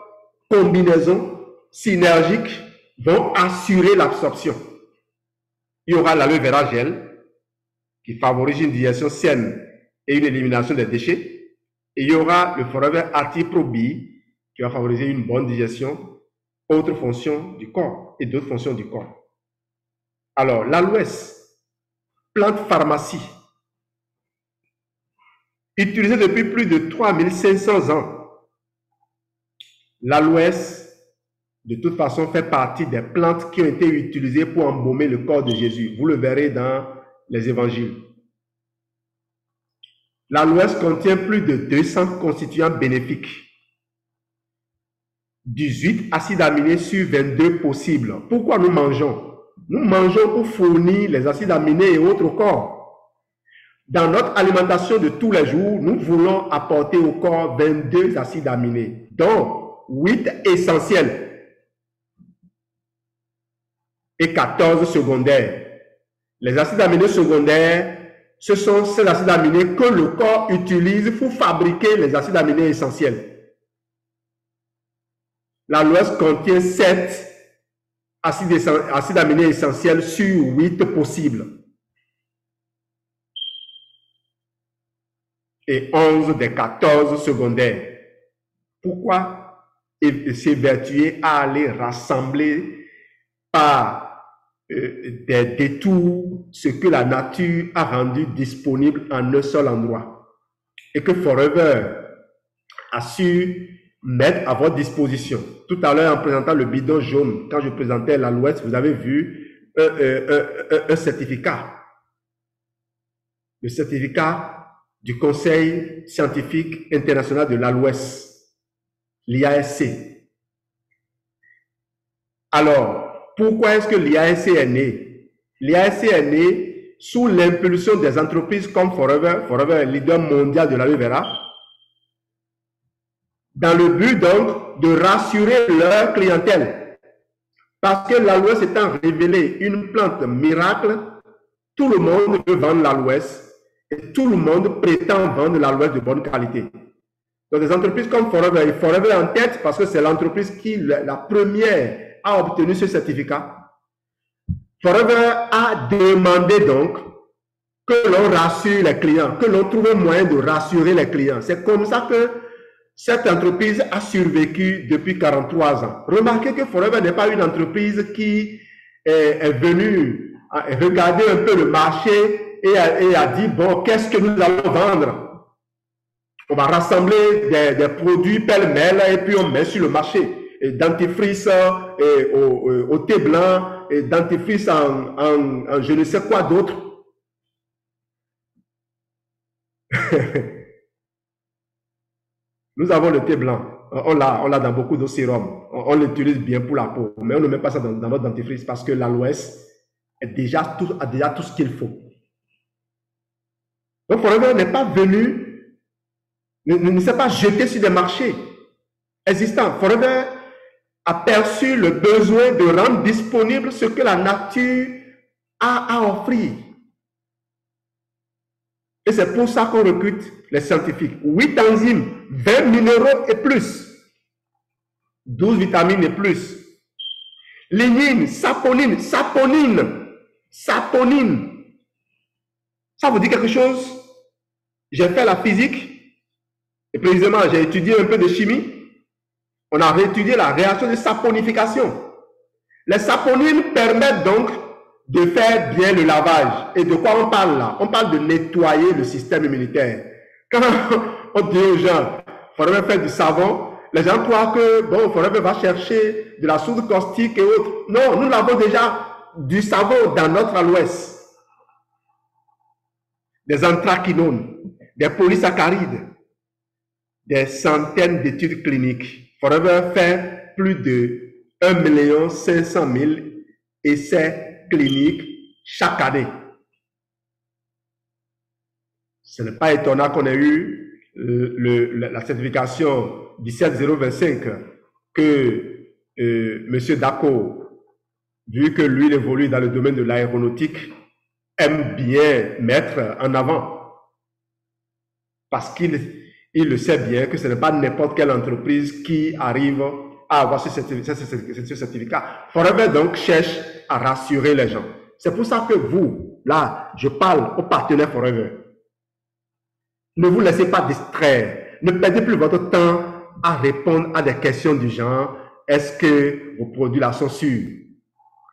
combinaison synergique vont assurer l'absorption. Il y aura l'aloe vera gel qui favorise une digestion saine et une élimination des déchets. Et il y aura le Forever Active Pro B qui va favoriser une bonne digestion, autres fonctions du corps et d'autres fonctions du corps. Alors, l'aloès, plante pharmacie, utilisée depuis plus de 3500 ans. L'aloès, de toute façon, fait partie des plantes qui ont été utilisées pour embaumer le corps de Jésus. Vous le verrez dans les évangiles. L'aloès contient plus de 200 constituants bénéfiques. 18 acides aminés sur 22 possibles. Pourquoi nous mangeons? Nous mangeons pour fournir les acides aminés et autres au corps. Dans notre alimentation de tous les jours, nous voulons apporter au corps 22 acides aminés, dont 8 essentiels et 14 secondaires. Les acides aminés secondaires, ce sont ces acides aminés que le corps utilise pour fabriquer les acides aminés essentiels. L'aloès contient 7 acides aminés essentiels sur 8 possibles. Et 11 des 14 secondaires. Pourquoi s'évertuer à aller rassembler par des détours ce que la nature a rendu disponible en un seul endroit? Et que Forever a su mettre à votre disposition. Tout à l'heure, en présentant le bidon jaune, quand je présentais l'aloès, vous avez vu un certificat. Le certificat du Conseil scientifique international de l'aloès, l'IASC. Alors, pourquoi est-ce que l'IASC est né? L'IASC est né sous l'impulsion des entreprises comme Forever. Forever est leader mondial de l'aloe vera, dans le but donc de rassurer leur clientèle. Parce que l'aloès étant révélé une plante miracle, tout le monde veut vendre l'aloès Et tout le monde prétend vendre l'aloès de bonne qualité. Donc, des entreprises comme Forever, et Forever en tête parce que c'est l'entreprise qui, la première, a obtenu ce certificat. Forever a demandé donc que l'on rassure les clients, que l'on trouve un moyen de rassurer les clients. C'est comme ça que cette entreprise a survécu depuis 43 ans. Remarquez que Forever n'est pas une entreprise qui est venue regarder un peu le marché et a dit, bon, qu'est-ce que nous allons vendre? On va rassembler des produits pêle-mêle et puis on met sur le marché. Et dentifrice au thé blanc, et dentifrice en je ne sais quoi d'autre. Nous avons le thé blanc. On l'a dans beaucoup de sérums. On l'utilise bien pour la peau. Mais on ne met pas ça dans notre dentifrice parce que l'aloès a déjà tout ce qu'il faut. Donc, Forever n'est pas venu, ne s'est pas jeté sur des marchés existants. Forever a perçu le besoin de rendre disponible ce que la nature a à offrir. Et c'est pour ça qu'on recrute les scientifiques. 8 enzymes, 20 minéraux et plus. 12 vitamines et plus. Lignine, saponine. Ça vous dit quelque chose? J'ai fait la physique et précisément j'ai étudié un peu de chimie. On a réétudié la réaction de saponification. Les saponines permettent donc de faire bien le lavage. Et de quoi on parle là? On parle de nettoyer le système immunitaire. Quand on dit aux gens, il faudrait faire du savon, les gens croient que, bon, il faudrait va chercher de la soude caustique et autres. Non, nous avons déjà du savon dans notre aloès. Des anthraquinones, des polysaccharides, des centaines d'études cliniques. Forever fait plus de 1 500 000 essais cliniques chaque année. Ce n'est pas étonnant qu'on ait eu la certification 17025 que M. Dako, vu que lui il évolue dans le domaine de l'aéronautique, aime bien mettre en avant. Parce qu'il le sait bien que ce n'est pas n'importe quelle entreprise qui arrive à avoir ce certificat. Forever donc cherche à rassurer les gens. C'est pour ça que vous, là, je parle aux partenaires Forever. Ne vous laissez pas distraire. Ne perdez plus votre temps à répondre à des questions du genre, est-ce que vos produits là sont sûrs?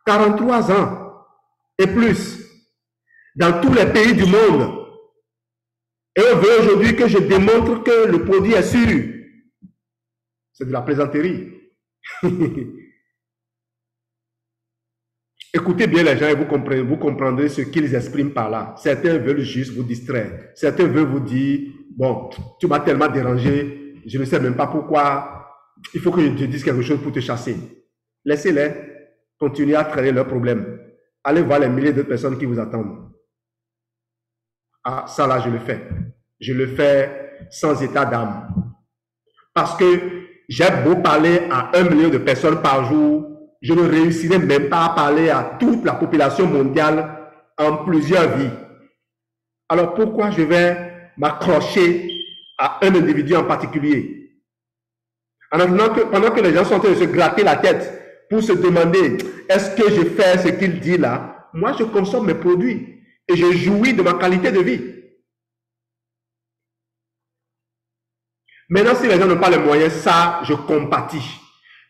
43 ans et plus, dans tous les pays du monde. Et on veut aujourd'hui que je démontre que le produit est sûr. C'est de la plaisanterie. Écoutez bien les gens et vous comprendrez ce qu'ils expriment par là. Certains veulent juste vous distraire. Certains veulent vous dire, bon, tu m'as tellement dérangé, je ne sais même pas pourquoi, il faut que je te dise quelque chose pour te chasser. Laissez-les continuer à traîner leurs problèmes. Allez voir les milliers de personnes qui vous attendent. Ah, ça là, je le fais. Je le fais sans état d'âme. Parce que j'ai beau parler à 1 million de personnes par jour, je ne réussirai même pas à parler à toute la population mondiale en plusieurs vies. Alors pourquoi je vais m'accrocher à un individu en particulier? Pendant que les gens sont en train de se gratter la tête pour se demander est-ce que je fais ce qu'il dit là, moi je consomme mes produits et je jouis de ma qualité de vie. Maintenant, si les gens n'ont pas les moyens, ça, je compatis.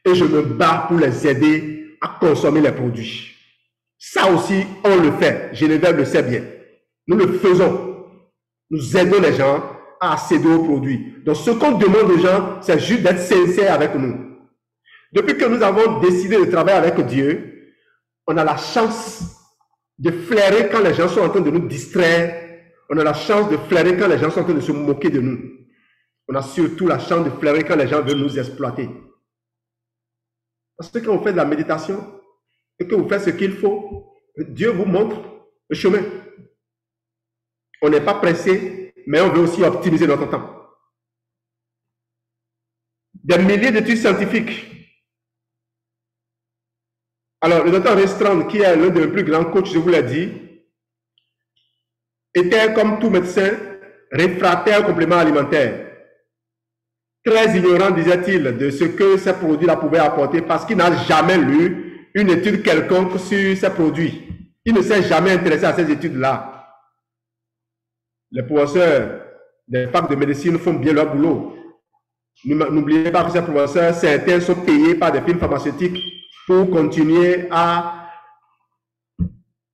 Et je me bats pour les aider à consommer les produits. Ça aussi, on le fait. Geneviève le sait bien. Nous le faisons. Nous aidons les gens à accéder aux produits. Donc, ce qu'on demande aux gens, c'est juste d'être sincère avec nous. Depuis que nous avons décidé de travailler avec Dieu, on a la chance de flairer quand les gens sont en train de nous distraire. On a la chance de flairer quand les gens sont en train de se moquer de nous. On a surtout la chance de flairer quand les gens veulent nous exploiter. Parce que quand vous faites de la méditation et que vous faites ce qu'il faut, Dieu vous montre le chemin. On n'est pas pressé, mais on veut aussi optimiser notre temps. Des milliers d'études scientifiques. Alors, le docteur Restrand, qui est l'un des plus grands coachs, je vous l'ai dit, était, comme tout médecin, réfractaire aux compléments alimentaires. Très ignorant, disait-il, de ce que ces produits-là pouvaient apporter parce qu'il n'a jamais lu une étude quelconque sur ces produits. Il ne s'est jamais intéressé à ces études-là. Les professeurs des facs de médecine font bien leur boulot. N'oubliez pas que ces professeurs, certains sont payés par des firmes pharmaceutiques pour continuer à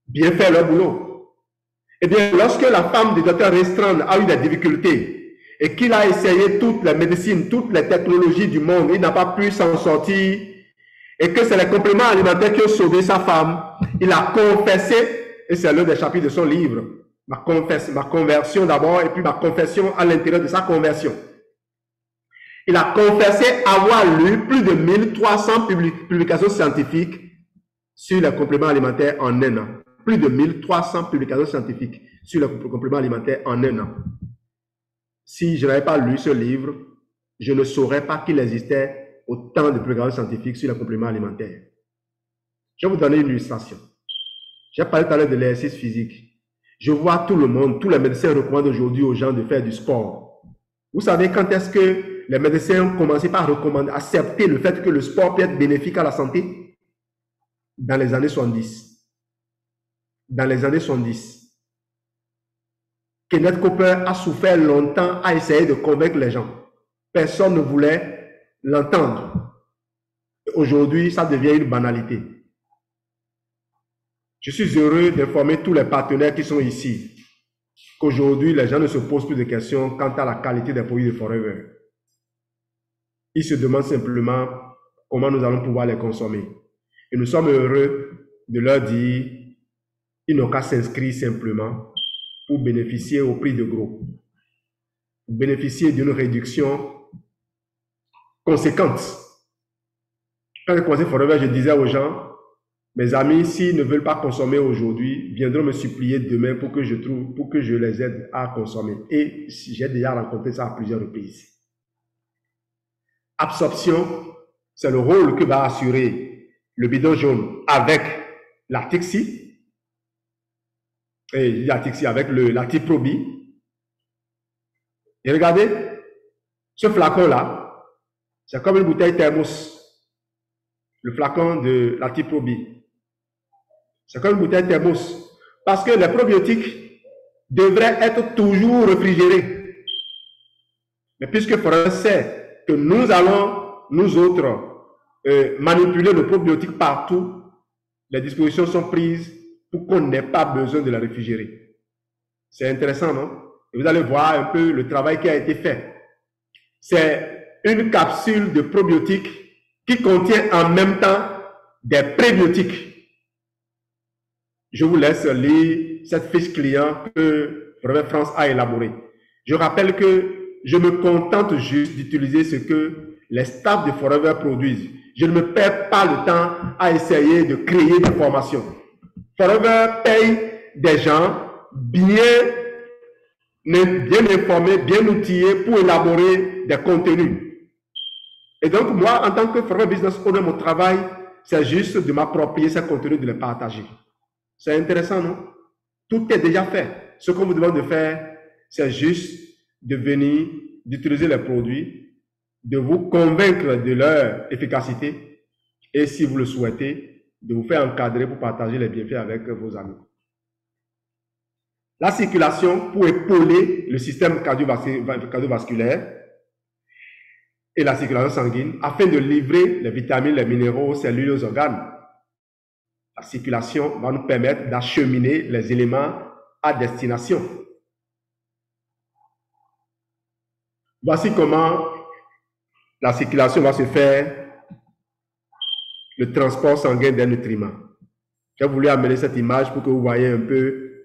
bien faire leur boulot. Eh bien, lorsque la femme du docteur Restreint a eu des difficultés et qu'il a essayé toutes les médecines, toutes les technologies du monde, il n'a pas pu s'en sortir et que c'est les compléments alimentaires qui ont sauvé sa femme, il a confessé, et c'est l'un des chapitres de son livre, ma conversion d'abord et puis ma confession à l'intérieur de sa conversion. Il a confessé avoir lu plus de 1300 publications scientifiques sur les compléments alimentaires en un an. Plus de 1300 publications scientifiques sur les compléments alimentaires en un an. Si je n'avais pas lu ce livre, je ne saurais pas qu'il existait autant de publications scientifiques sur les compléments alimentaires. Je vais vous donner une illustration. J'ai parlé tout à l'heure de l'exercice physique. Je vois tout le monde, tous les médecins recommandent aujourd'hui aux gens de faire du sport. Vous savez quand est-ce que les médecins ont commencé par recommander, accepter le fait que le sport peut être bénéfique à la santé? Dans les années 70. Dans les années 70. Kenneth Cooper a souffert longtemps à essayer de convaincre les gens. Personne ne voulait l'entendre. Aujourd'hui, ça devient une banalité. Je suis heureux d'informer tous les partenaires qui sont ici qu'aujourd'hui, les gens ne se posent plus de questions quant à la qualité des produits de Forever. Ils se demandent simplement comment nous allons pouvoir les consommer. Et nous sommes heureux de leur dire ils n'ont qu'à s'inscrire simplement pour bénéficier au prix de gros. Pour bénéficier d'une réduction conséquente. Quand j'ai commencé Forever, je disais aux gens, mes amis, s'ils ne veulent pas consommer aujourd'hui, viendront me supplier demain pour que je les aide à consommer. Et j'ai déjà rencontré ça à plusieurs reprises. Absorption, c'est le rôle que va assurer le bidon jaune avec la Tixi. Et la Tixi avec la Tiprobi. Et regardez, ce flacon-là, c'est comme une bouteille thermos. Le flacon de la Tiprobi. C'est comme une bouteille thermos. Parce que les probiotiques devraient être toujours réfrigérés. Mais puisque Forever sait que nous allons, nous autres, manipuler le probiotique partout, les dispositions sont prises pour qu'on n'ait pas besoin de la réfrigérer. C'est intéressant, non? Et vous allez voir un peu le travail qui a été fait. C'est une capsule de probiotiques qui contient en même temps des prébiotiques. Je vous laisse lire cette fiche client que Forever France a élaborée. Je rappelle que je me contente juste d'utiliser ce que les staffs de Forever produisent. Je ne me perds pas le temps à essayer de créer des formations. Forever paye des gens bien informés, bien outillés pour élaborer des contenus. Et donc, moi, en tant que Forever Business Owner, mon travail, c'est juste de m'approprier ces contenus, de les partager. C'est intéressant, non? Tout est déjà fait. Ce qu'on vous demande de faire, c'est juste de venir, d'utiliser les produits, de vous convaincre de leur efficacité et, si vous le souhaitez, de vous faire encadrer pour partager les bienfaits avec vos amis. La circulation pour épauler le système cardiovasculaire et la circulation sanguine afin de livrer les vitamines, les minéraux aux cellules et aux organes. La circulation va nous permettre d'acheminer les éléments à destination. Voici comment la circulation va se faire, le transport sanguin des nutriments. J'ai voulu amener cette image pour que vous voyez un peu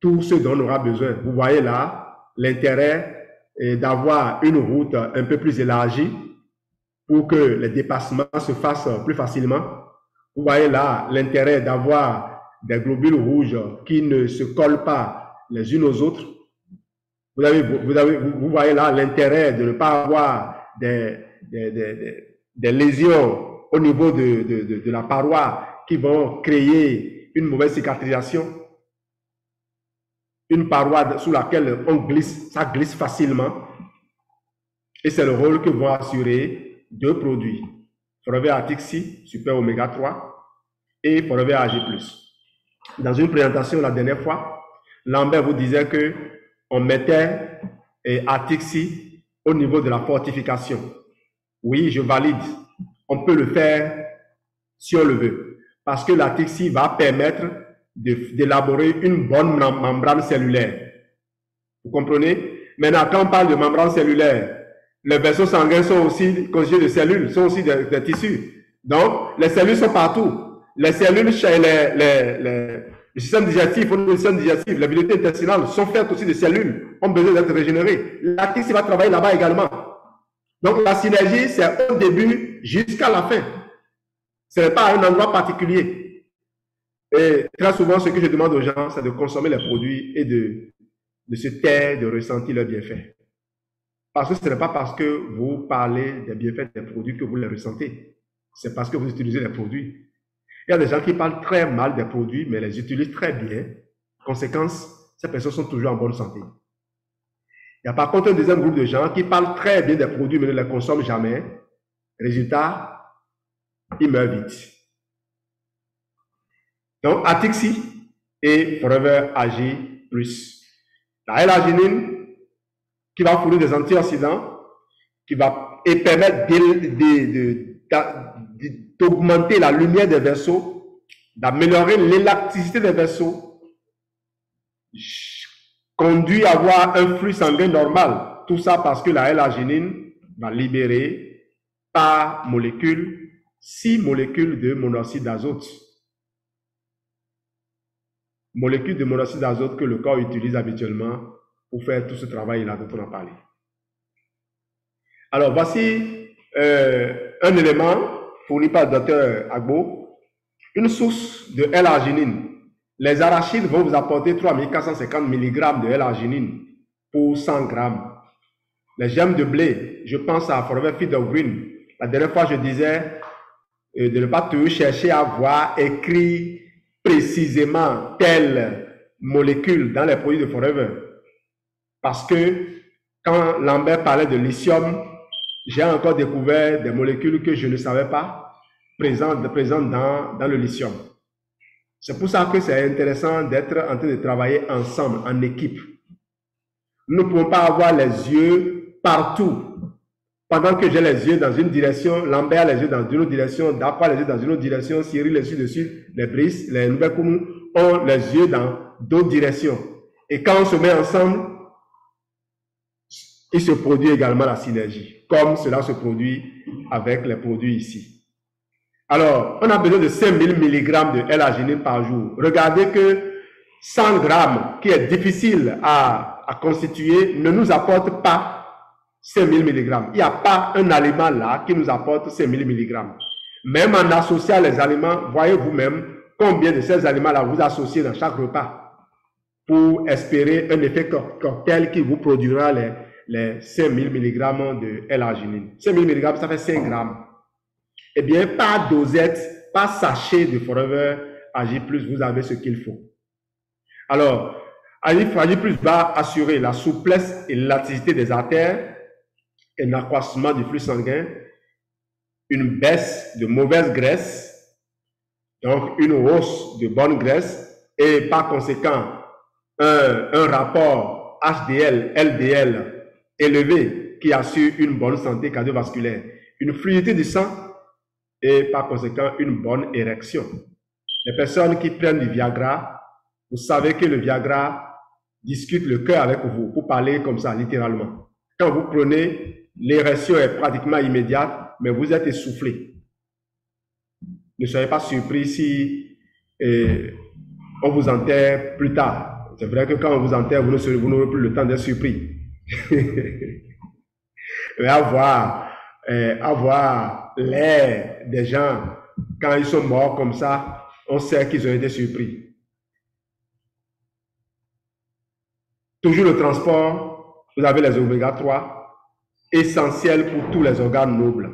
tout ce dont on aura besoin. Vous voyez là l'intérêt d'avoir une route un peu plus élargie pour que les dépassements se fassent plus facilement. Vous voyez là l'intérêt d'avoir des globules rouges qui ne se collent pas les unes aux autres. Vous voyez là l'intérêt de ne pas avoir des lésions au niveau de la paroi qui vont créer une mauvaise cicatrisation. une paroi sous laquelle on glisse, ça glisse facilement. Et c'est le rôle que vont assurer deux produits. Forever Atixi, Super Oméga 3 et Forever AG+. Dans une présentation la dernière fois, Lambert vous disait que on mettait Atixi au niveau de la fortification. Oui, je valide. On peut le faire si on le veut. Parce que l'Atixi va permettre d'élaborer une bonne membrane cellulaire. Vous comprenez? Maintenant, quand on parle de membrane cellulaire, les vaisseaux sanguins sont aussi constitués de cellules, sont aussi des tissus. Donc, les cellules sont partout. Les cellules, le système digestif, le système digestif, la vitalité intestinale sont faites aussi de cellules, ont besoin d'être régénérées. L'Atixi va travailler là-bas également. Donc, la synergie, c'est au début jusqu'à la fin. Ce n'est pas un endroit particulier. Et très souvent, ce que je demande aux gens, c'est de consommer les produits et de se taire, de ressentir leurs bienfaits. Parce que ce n'est pas parce que vous parlez des bienfaits des produits que vous les ressentez. C'est parce que vous utilisez les produits. Il y a des gens qui parlent très mal des produits, mais les utilisent très bien. Conséquence, ces personnes sont toujours en bonne santé. Il y a par contre un deuxième groupe de gens qui parlent très bien des produits, mais ne les consomment jamais. Résultat, ils meurent vite. Donc, Atixi et Forever AG+. La L-arginine, qui va fournir des antioxydants, qui va permettre d'augmenter la lumière des vaisseaux, d'améliorer l'élasticité des vaisseaux, conduit à avoir un flux sanguin normal. Tout ça parce que la L-arginine va libérer par molécule 6 molécules de monoxyde d'azote. Molécules de monoxyde d'azote que le corps utilise habituellement pour faire tout ce travail-là dont on a parlé. Alors, voici un élément fourni par le docteur Agbo, une source de L-arginine. Les arachides vont vous apporter 3450 mg de L-arginine pour 100 g. Les gemmes de blé, je pense à Forever Feed of Green. La dernière fois, je disais de ne pas toujours chercher à voir écrit précisément telle molécule dans les produits de Forever. Parce que quand Lambert parlait de lithium, j'ai encore découvert des molécules que je ne savais pas présentes dans le lithium. C'est pour ça que c'est intéressant d'être en train de travailler ensemble, en équipe. Nous ne pouvons pas avoir les yeux partout. Pendant que j'ai les yeux dans une direction, Lambert les yeux dans une autre direction, Dakwa les yeux dans une autre direction, Cyril les yeux dessus, les Brice, les Nouvelles-Koumou ont les yeux dans d'autres directions. Et quand on se met ensemble, il se produit également la synergie, comme cela se produit avec les produits ici. Alors, on a besoin de 5000 mg de L-arginine par jour. Regardez que 100 grammes, qui est difficile à constituer, ne nous apporte pas 5000 mg. Il n'y a pas un aliment là qui nous apporte 5000 mg. Même en associant les aliments, voyez vous-même combien de ces aliments-là vous associez dans chaque repas pour espérer un effet cocktail qui vous produira les 5000 mg de L-arginine. 5000 mg, ça fait 5 grammes. Eh bien, par dosette, par sachet de Forever AG+, vous avez ce qu'il faut. Alors, AG+ va assurer la souplesse et l'élasticité des artères, un accroissement du flux sanguin, une baisse de mauvaise graisse, donc une hausse de bonne graisse, et par conséquent, un rapport HDL-LDL élevé qui assure une bonne santé cardiovasculaire, une fluidité du sang, et par conséquent une bonne érection. Les personnes qui prennent du Viagra, vous savez que le Viagra discute le cœur avec vous, pour parler comme ça, littéralement. Quand vous prenez, l'érection est pratiquement immédiate, mais vous êtes essoufflé. Ne soyez pas surpris si on vous enterre plus tard. C'est vrai que quand on vous enterre, vous n'aurez plus le temps d'être surpris. Mais avoir l'air des gens, quand ils sont morts comme ça, on sait qu'ils ont été surpris. Toujours le transport, vous avez les oméga 3, essentiels pour tous les organes nobles.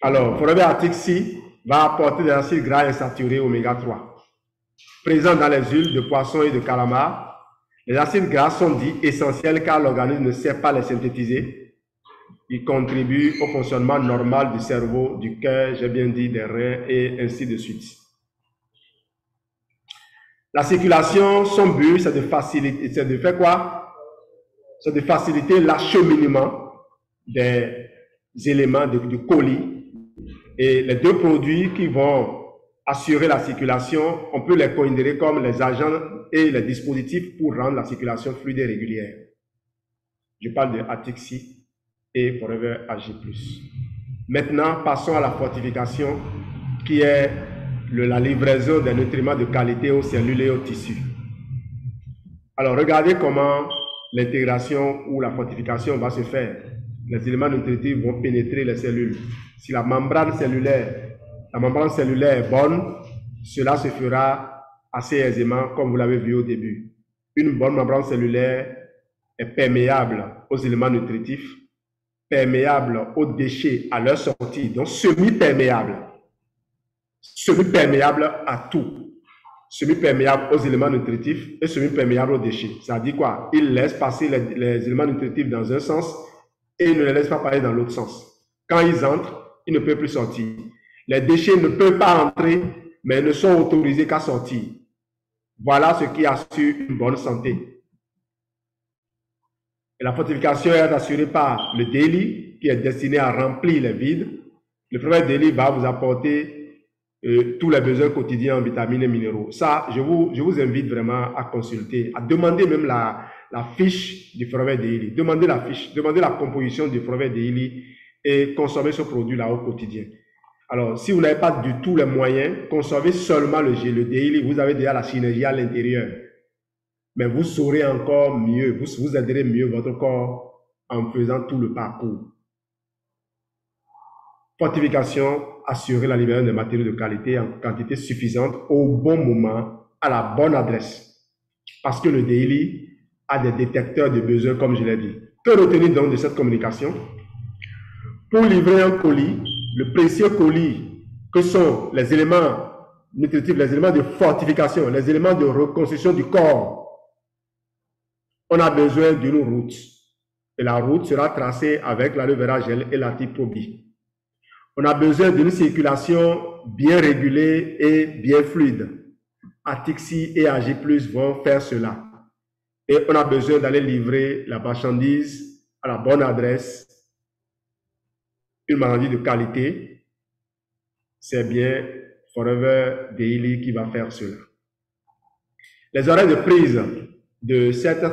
Alors, Forever Atixi va apporter des acides gras insaturés oméga 3. présents dans les huiles de poisson et de calamar. Les acides gras sont dits essentiels car l'organisme ne sait pas les synthétiser. Ils contribuent au fonctionnement normal du cerveau, du cœur, j'ai bien dit, des reins et ainsi de suite. La circulation, son but, c'est de faciliter, c'est de faire quoi? C'est de faciliter l'acheminement des éléments du colis. Et les deux produits qui vont assurer la circulation, on peut les considérer comme les agents et les dispositifs pour rendre la circulation fluide et régulière. Je parle de Atixi et Forever AG+. Maintenant, passons à la fortification qui est la livraison des nutriments de qualité aux cellules et aux tissus. Alors, regardez comment l'intégration ou la fortification va se faire. Les éléments nutritifs vont pénétrer les cellules. Si la membrane cellulaire est bonne, cela se fera assez aisément, comme vous l'avez vu au début. Une bonne membrane cellulaire est perméable aux éléments nutritifs, perméable aux déchets à leur sortie, donc semi-perméable à tout, semi-perméable aux éléments nutritifs et semi-perméable aux déchets. Ça dit quoi? Il laisse passer les éléments nutritifs dans un sens et il ne les laisse pas passer dans l'autre sens. Quand ils entrent, ils ne peuvent plus sortir. Les déchets ne peuvent pas entrer, mais ne sont autorisés qu'à sortir. Voilà ce qui assure une bonne santé. Et la fortification est assurée par le daily, qui est destiné à remplir les vides. Le premier daily va vous apporter tous les besoins quotidiens en vitamines et minéraux. Ça, je vous invite vraiment à consulter, à demander même la fiche du Forever Daily. Demandez la fiche, demandez la composition du Forever Daily et consommez ce produit-là au quotidien. Alors, si vous n'avez pas du tout les moyens, consommez seulement le daily. Vous avez déjà la synergie à l'intérieur. Mais vous saurez encore mieux, vous aiderez mieux votre corps en faisant tout le parcours. Fortification, assurer la libération des matériaux de qualité en quantité suffisante au bon moment, à la bonne adresse. Parce que le daily a des détecteurs de besoins, comme je l'ai dit. Que retenir donc de cette communication? Pour livrer un colis, le précieux colis, que sont les éléments nutritifs, les éléments de fortification, les éléments de reconstruction du corps, on a besoin d'une route. Et la route sera tracée avec l'aloe vera gel et la Tiprobi. On a besoin d'une circulation bien régulée et bien fluide. Atixi et AG+ vont faire cela. Et on a besoin d'aller livrer la marchandise à la bonne adresse. Une marchandise de qualité, c'est bien Forever Daily qui va faire cela. Les horaires de prise de cette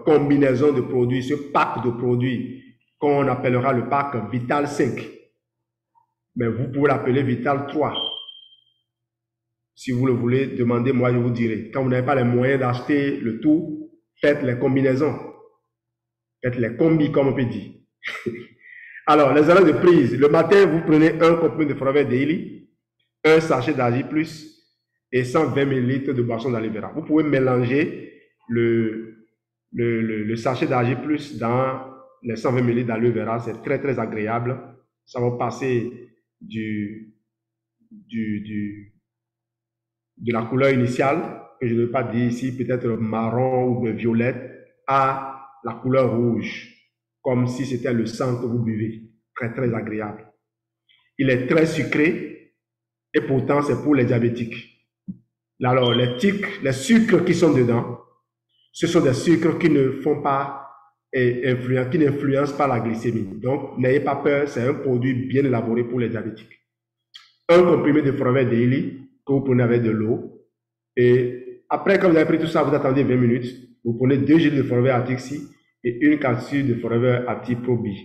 combinaison de produits, ce pack de produits qu'on appellera le pack Vital 5. Mais vous pouvez l'appeler Vital 3. Si vous le voulez, demandez-moi, je vous dirai. Quand vous n'avez pas les moyens d'acheter le tout, faites les combinaisons. Faites les combis, comme on peut dire. Alors, les horaires de prise. Le matin, vous prenez un comprimé de Forever Daily, un sachet d'Agi+, et 120 ml de boisson d'aloe vera. Vous pouvez mélanger le sachet d'Agi+ dans les 120 ml d'aloe vera. C'est très, très agréable. Ça va passer de la couleur initiale, que je ne vais pas dire ici, peut-être marron ou violette, à la couleur rouge, comme si c'était le sang que vous buvez. Très, très agréable. Il est très sucré et pourtant c'est pour les diabétiques. Alors, les sucres qui sont dedans, ce sont des sucres qui ne font pas qui n'influencent pas la glycémie. Donc, n'ayez pas peur, c'est un produit bien élaboré pour les diabétiques. Un comprimé de Forever Daily que vous prenez avec de l'eau. Et après, quand vous avez pris tout ça, vous attendez 20 minutes. Vous prenez 2 gélules de Forever Atixi et une capsule de Forever Ati-Probi.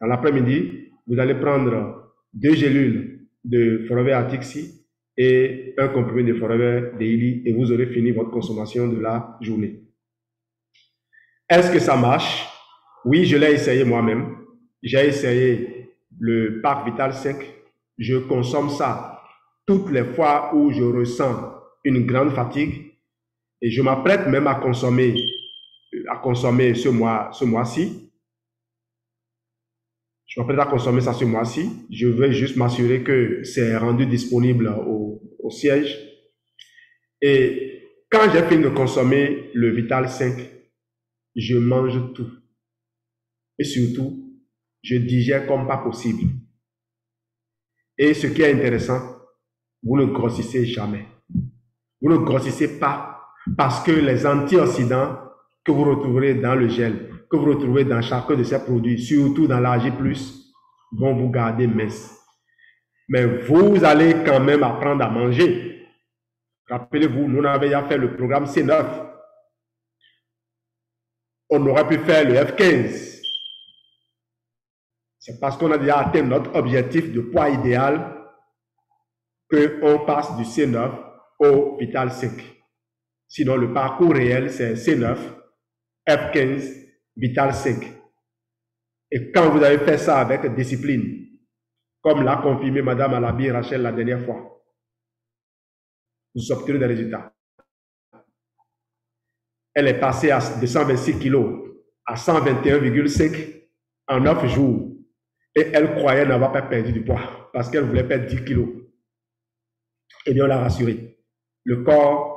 Dans l'après-midi, vous allez prendre 2 gélules de Forever Atixi et un comprimé de Forever Daily et vous aurez fini votre consommation de la journée. Est-ce que ça marche? Oui, je l'ai essayé moi-même. J'ai essayé le pack Vital 5. Je consomme ça toutes les fois où je ressens une grande fatigue et je m'apprête même à consommer ce mois-ci. Je m'apprête à consommer ça ce mois-ci. Je veux juste m'assurer que c'est rendu disponible au siège. Et quand j'ai fini de consommer le Vital 5, je mange tout. Et surtout, je digère comme pas possible. Et ce qui est intéressant, vous ne grossissez jamais. Vous ne grossissez pas parce que les antioxydants que vous retrouverez dans le gel, que vous retrouvez dans chacun de ces produits, surtout dans l'AG+, vont vous garder mince. Mais vous allez quand même apprendre à manger. Rappelez-vous, nous avons déjà fait le programme C9. On aurait pu faire le F15. C'est parce qu'on a déjà atteint notre objectif de poids idéal qu'on passe du C9 au Vital 5. Sinon, le parcours réel, c'est C9, F15, Vital 5. Et quand vous avez fait ça avec discipline, comme l'a confirmé Madame Alabi Rachel la dernière fois, vous obtenez des résultats. Elle est passée de 126 kg à 121,5 en 9 jours. Et elle croyait n'avoir pas perdu du poids parce qu'elle voulait perdre 10 kg. Et bien, on l'a rassurée. Le corps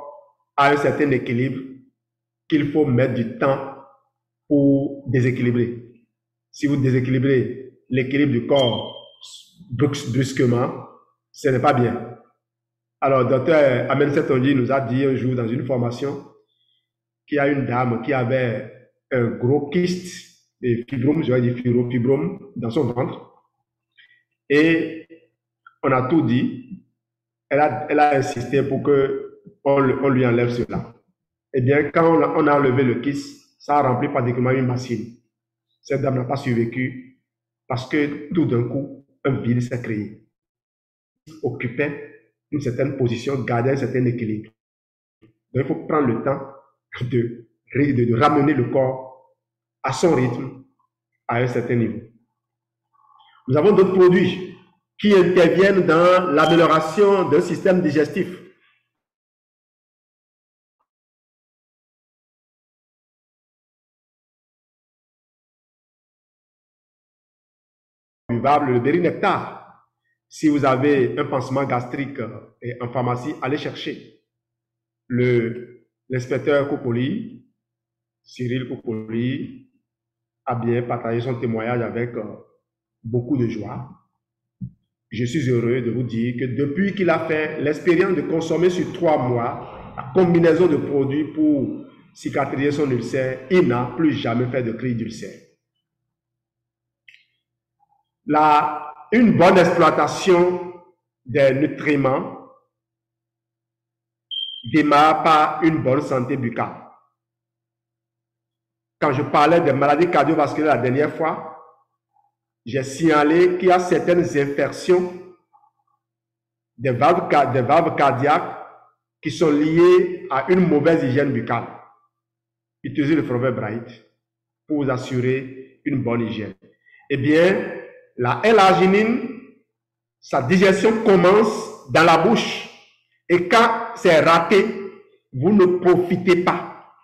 a un certain équilibre qu'il faut mettre du temps pour déséquilibrer. Si vous déséquilibrez l'équilibre du corps brusquement, ce n'est pas bien. Alors, docteur Amen Setonji nous a dit un jour dans une formation qu'il y a une dame qui avait un gros kyste, des fibromes, j'aurais dit fibromes dans son ventre. Et on a tout dit. Elle a insisté pour qu'on lui enlève cela. Eh bien, quand on a enlevé le kyste, ça a rempli pratiquement une machine. Cette dame n'a pas survécu parce que tout d'un coup, un vide s'est créé. Elle occupait une certaine position, gardait un certain équilibre. Donc, il faut prendre le temps de ramener le corps à son rythme, à un certain niveau. Nous avons d'autres produits qui interviennent dans l'amélioration d'un système digestif. Le Bérinectar. Si vous avez un pansement gastrique en pharmacie, allez chercher. L'inspecteur Kokoli, Cyril Kokoli, a bien partagé son témoignage avec beaucoup de joie. Je suis heureux de vous dire que depuis qu'il a fait l'expérience de consommer sur 3 mois la combinaison de produits pour cicatriser son ulcère, il n'a plus jamais fait de crise d'ulcère. Une bonne exploitation des nutriments démarre par une bonne santé buccale. Quand je parlais des maladies cardiovasculaires la dernière fois, j'ai signalé qu'il y a certaines infections des valves cardiaques qui sont liées à une mauvaise hygiène buccale. Utilisez le Forever Bright pour vous assurer une bonne hygiène. Eh bien, la L-arginine, sa digestion commence dans la bouche. Et quand c'est raté, vous ne profitez pas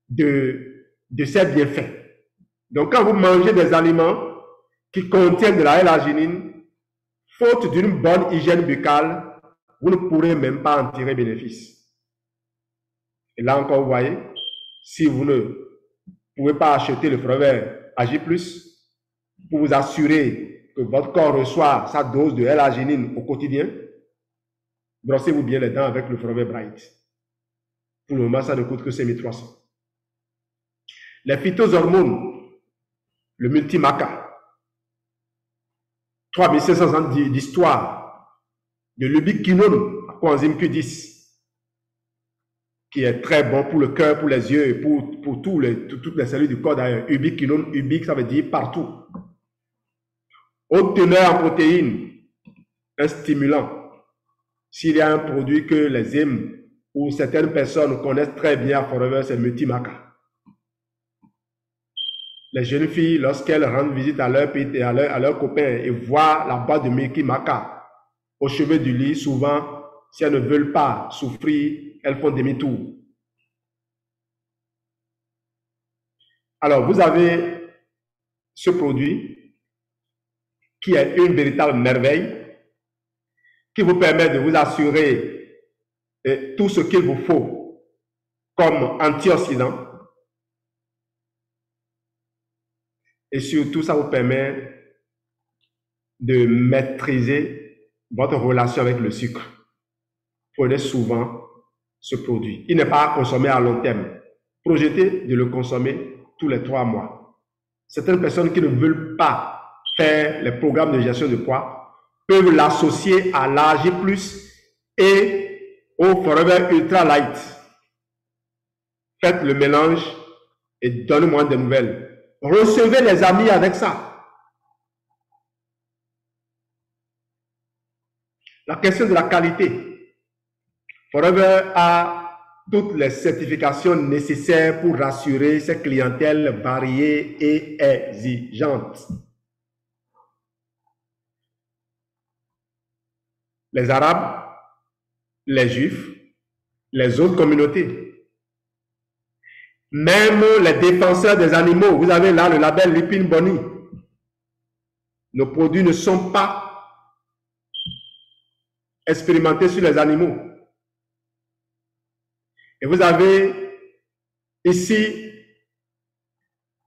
de ces bienfaits. Donc, quand vous mangez des aliments qui contiennent de la L-arginine, faute d'une bonne hygiène buccale, vous ne pourrez même pas en tirer bénéfice. Et là encore, vous voyez, si vous ne pouvez pas acheter le Forever Ag+, pour vous assurer que votre corps reçoit sa dose de L-arginine au quotidien, brossez-vous bien les dents avec le Forever Bright. Pour le moment, ça ne coûte que 5300. Les phytohormones, le Multimaca, 3500 ans d'histoire, de l'ubiquinone à coenzyme Q10, qui est très bon pour le cœur, pour les yeux et pour toutes les cellules du corps d'ailleurs. Ubiquinone, ubique, ça veut dire partout. Haute teneur en protéines, un stimulant. S'il y a un produit que les hymnes ou certaines personnes connaissent très bien à Forever, c'est Multimaca. Les jeunes filles, lorsqu'elles rendent visite à leurs copains et voient la boîte de Multimaca au chevet du lit, souvent, si elles ne veulent pas souffrir, elles font demi-tour. Alors, vous avez ce produit qui est une véritable merveille, qui vous permet de vous assurer et tout ce qu'il vous faut comme antioxydants. Et surtout, ça vous permet de maîtriser votre relation avec le sucre. Prenez souvent ce produit. Il n'est pas à consommer à long terme. Projetez de le consommer tous les 3 mois. Certaines personnes qui ne veulent pas faire les programmes de gestion de poids peuvent l'associer à l'AG+, et au Forever Ultra Light. Faites le mélange et donnez-moi des nouvelles. Recevez les amis avec ça. La question de la qualité. Forever a toutes les certifications nécessaires pour rassurer ses clientèles variées et exigeantes. Les Arabes, les Juifs, les autres communautés. Même les défenseurs des animaux, vous avez là le label Lipin Boni. Nos produits ne sont pas expérimentés sur les animaux. Et vous avez ici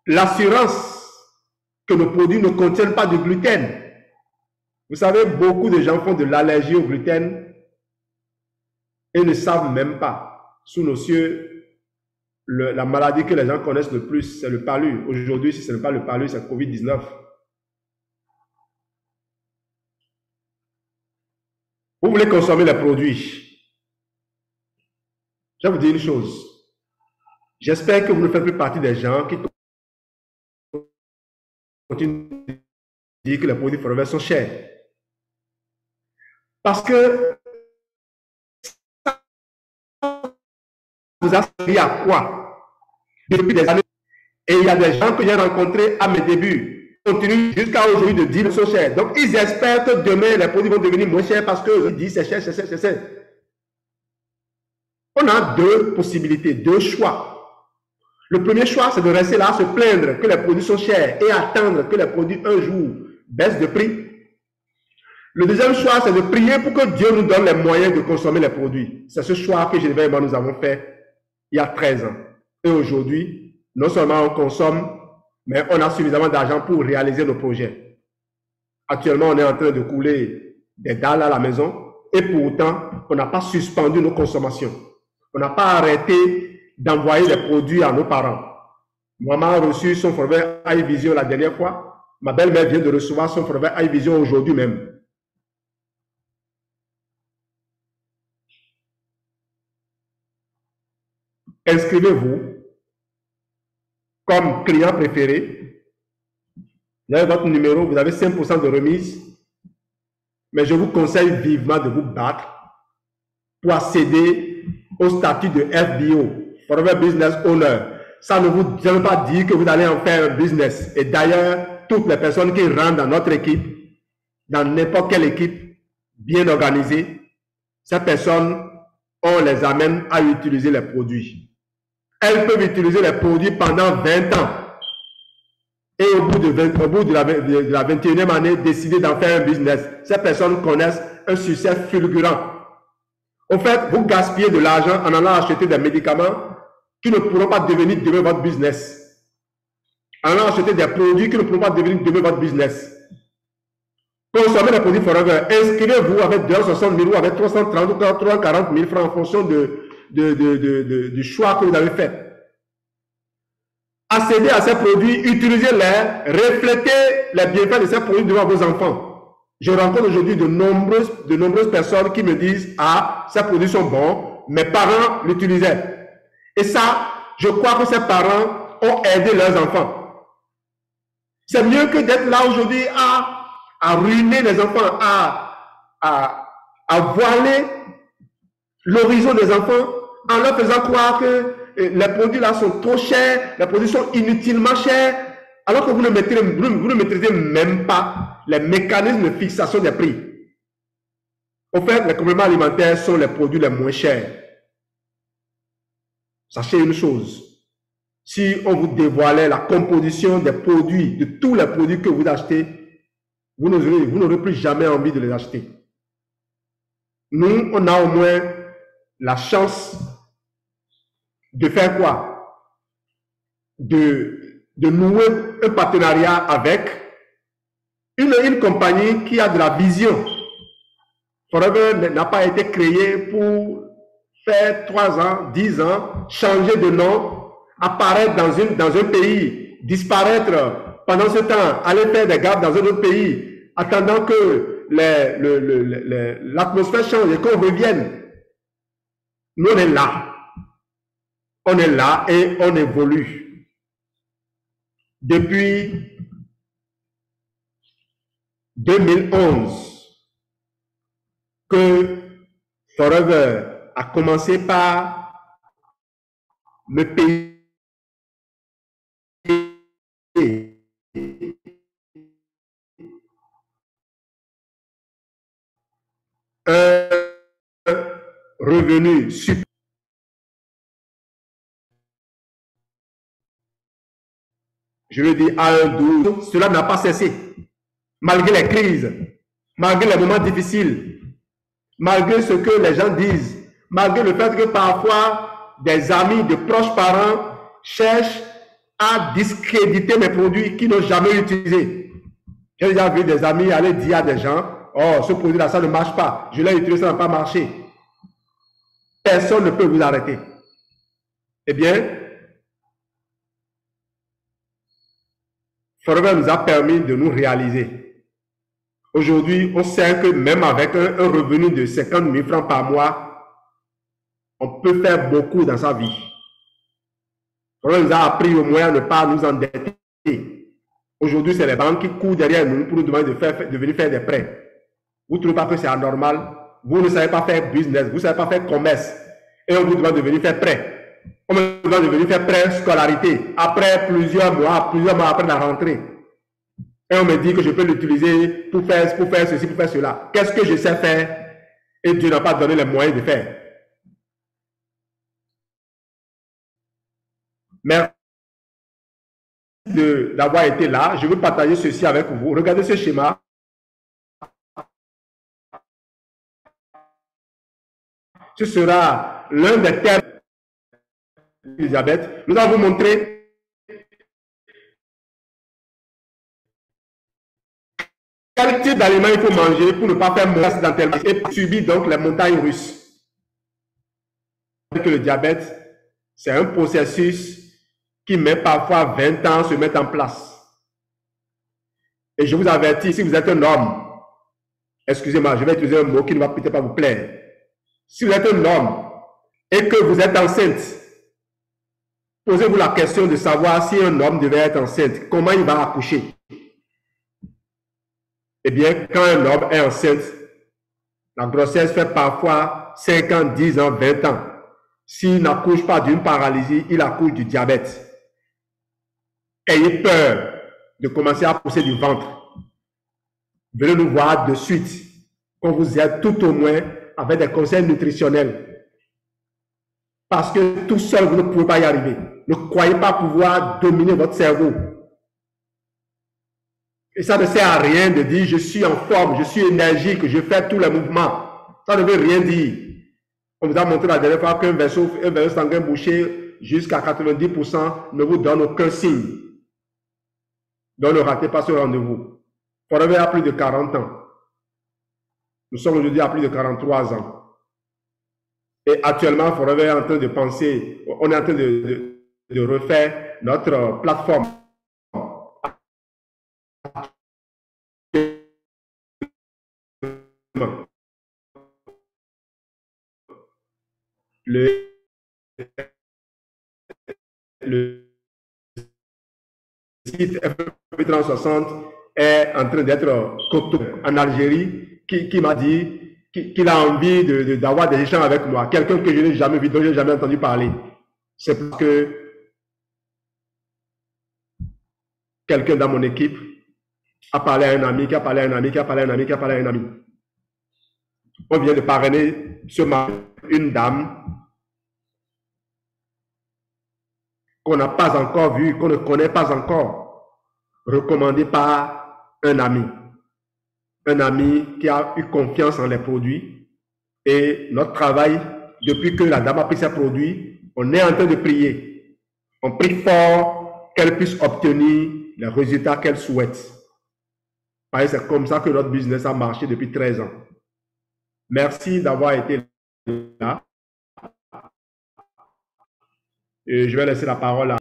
l'assurance que nos produits ne contiennent pas de gluten. Vous savez, beaucoup de gens font de l'allergie au gluten et ne savent même pas. Sous nos cieux, la maladie que les gens connaissent le plus, c'est le palu. Aujourd'hui, si ce n'est pas le palu, c'est Covid-19. Vous voulez consommer les produits. Je vais vous dire une chose. J'espère que vous ne faites plus partie des gens qui continuent de dire que les produits Forever sont chers. Parce que vous a servi à quoi depuis des années? Et il y a des gens que j'ai rencontrés à mes débuts, qui continuent jusqu'à aujourd'hui de dire qu'ils sont chers. Donc ils espèrent que demain les produits vont devenir moins chers parce qu'ils disent c'est cher, c'est cher, c'est cher. On a 2 possibilités, 2 choix. Le premier choix, c'est de rester là, se plaindre que les produits sont chers et attendre que les produits un jour baissent de prix. Le deuxième choix, c'est de prier pour que Dieu nous donne les moyens de consommer les produits. C'est ce choix que Geneviève et moi nous avons fait il y a 13 ans. Et aujourd'hui, non seulement on consomme, mais on a suffisamment d'argent pour réaliser nos projets. Actuellement, on est en train de couler des dalles à la maison et pourtant, on n'a pas suspendu nos consommations. On n'a pas arrêté d'envoyer des produits à nos parents. Maman a reçu son Forever iVision la dernière fois. Ma belle-mère vient de recevoir son Forever iVision aujourd'hui même. Inscrivez-vous comme client préféré. Vous avez votre numéro, vous avez 5% de remise. Mais je vous conseille vivement de vous battre pour accéder au statut de FBO, Forever Business Owner. Ça ne veut pas dire que vous allez en faire un business. Et d'ailleurs, toutes les personnes qui rentrent dans notre équipe, dans n'importe quelle équipe bien organisée, ces personnes, on les amène à utiliser les produits. Elles peuvent utiliser les produits pendant 20 ans. Et au bout de la 21e année, décider d'en faire un business. Ces personnes connaissent un succès fulgurant. En fait, vous gaspillez de l'argent en allant acheter des médicaments qui ne pourront pas devenir demain votre business. En allant acheter des produits qui ne pourront pas devenir demain votre business. Consommez les produits Forever. Inscrivez-vous avec 260 000 ou avec 330 ou 340 000 francs en fonction du choix que vous avez fait. Accédez à ces produits, utilisez-les, reflétez les bienfaits de ces produits devant vos enfants. Je rencontre aujourd'hui de nombreuses personnes qui me disent « Ah, ces produits sont bons, mes parents l'utilisaient. » Et ça, je crois que ces parents ont aidé leurs enfants. C'est mieux que d'être là aujourd'hui à ruiner les enfants, à voiler l'horizon des enfants en leur faisant croire que les produits là sont trop chers, les produits sont inutilement chers, alors que vous ne maîtrisez même pas les mécanismes de fixation des prix. En fait, les compléments alimentaires sont les produits les moins chers. Sachez une chose, si on vous dévoilait la composition des produits, de tous les produits que vous achetez, vous n'aurez plus jamais envie de les acheter. Nous, on a au moins la chance de faire quoi? De nouer un partenariat avec une compagnie qui a de la vision. Forever n'a pas été créé pour faire 3 ans, 10 ans, changer de nom, apparaître dans un pays, disparaître pendant ce temps, aller faire des gaffes dans un autre pays, attendant que l'atmosphère change et qu'on revienne. Nous, on est là. On est là et on évolue. Depuis 2011, que Forever a commencé par me payer un revenu super. Je le dis à un 12, cela n'a pas cessé. Malgré les crises, malgré les moments difficiles, malgré ce que les gens disent, malgré le fait que parfois des amis, de proches parents cherchent à discréditer mes produits qu'ils n'ont jamais utilisés. J'ai déjà vu des amis aller dire à des gens, oh, ce produit-là, ça ne marche pas. Je l'ai utilisé, ça n'a pas marché. Personne ne peut vous arrêter. Eh bien, Forever nous a permis de nous réaliser. Aujourd'hui, on sait que même avec un revenu de 50 000 francs par mois, on peut faire beaucoup dans sa vie. Forever nous a appris au moins à ne pas nous endetter. Aujourd'hui, c'est les banques qui courent derrière nous pour nous demander de venir faire des prêts. Vous ne trouvez pas que c'est anormal? Vous ne savez pas faire business, vous ne savez pas faire commerce. Et on vous demande de venir faire prêt. On me demande de venir faire prêt scolarité. Après plusieurs mois après la rentrée. Et on me dit que je peux l'utiliser pour faire ceci, pour faire cela. Qu'est-ce que je sais faire? Et Dieu n'a pas donné les moyens de faire. Merci d'avoir été là. Je veux partager ceci avec vous. Regardez ce schéma. Ce sera l'un des termes du diabète. Nous allons vous montrer quel type d'aliments il faut manger pour ne pas faire mourir accidentellement et subir donc les montagnes russes. Que le diabète, c'est un processus qui met parfois 20 ans à se mettre en place. Et je vous avertis, si vous êtes un homme, excusez-moi, je vais utiliser un mot qui ne va peut-être pas vous plaire. Si vous êtes un homme et que vous êtes enceinte, posez-vous la question de savoir si un homme devait être enceinte, comment il va accoucher. Eh bien, quand un homme est enceinte, la grossesse fait parfois 5 ans, 10 ans, 20 ans. S'il n'accouche pas d'une paralysie, il accouche du diabète. Ayez peur de commencer à pousser du ventre. Venez nous voir de suite, qu'on vous aide tout au moins avec des conseils nutritionnels. Parce que tout seul, vous ne pouvez pas y arriver. Ne croyez pas pouvoir dominer votre cerveau. Et ça ne sert à rien de dire je suis en forme, je suis énergique, je fais tous les mouvements. Ça ne veut rien dire. On vous a montré la dernière fois qu'un vaisseau sanguin bouché jusqu'à 90% ne vous donne aucun signe. Donc ne ratez pas ce rendez-vous. Forever a plus de 40 ans. Nous sommes aujourd'hui à plus de 43 ans. Et actuellement, Forever est en train de penser, on est en train de refaire notre plateforme. Le site FP360 est en train d'être coté en Algérie, qui m'a dit qu'il a envie d'avoir des échanges avec moi. Quelqu'un que je n'ai jamais vu, dont je n'ai jamais entendu parler. C'est parce que quelqu'un dans mon équipe a parlé à un ami, qui a parlé à un ami, qui a parlé à un ami, qui a parlé à un ami. On vient de parrainer ce matin une dame qu'on n'a pas encore vue, qu'on ne connaît pas encore, recommandée par un ami. Un ami qui a eu confiance en les produits. Et notre travail depuis que la dame a pris ses produits, on est en train de prier. On prie fort qu'elle puisse obtenir les résultats qu'elle souhaite. C'est comme ça que notre business a marché depuis 13 ans. Merci d'avoir été là. Et je vais laisser la parole à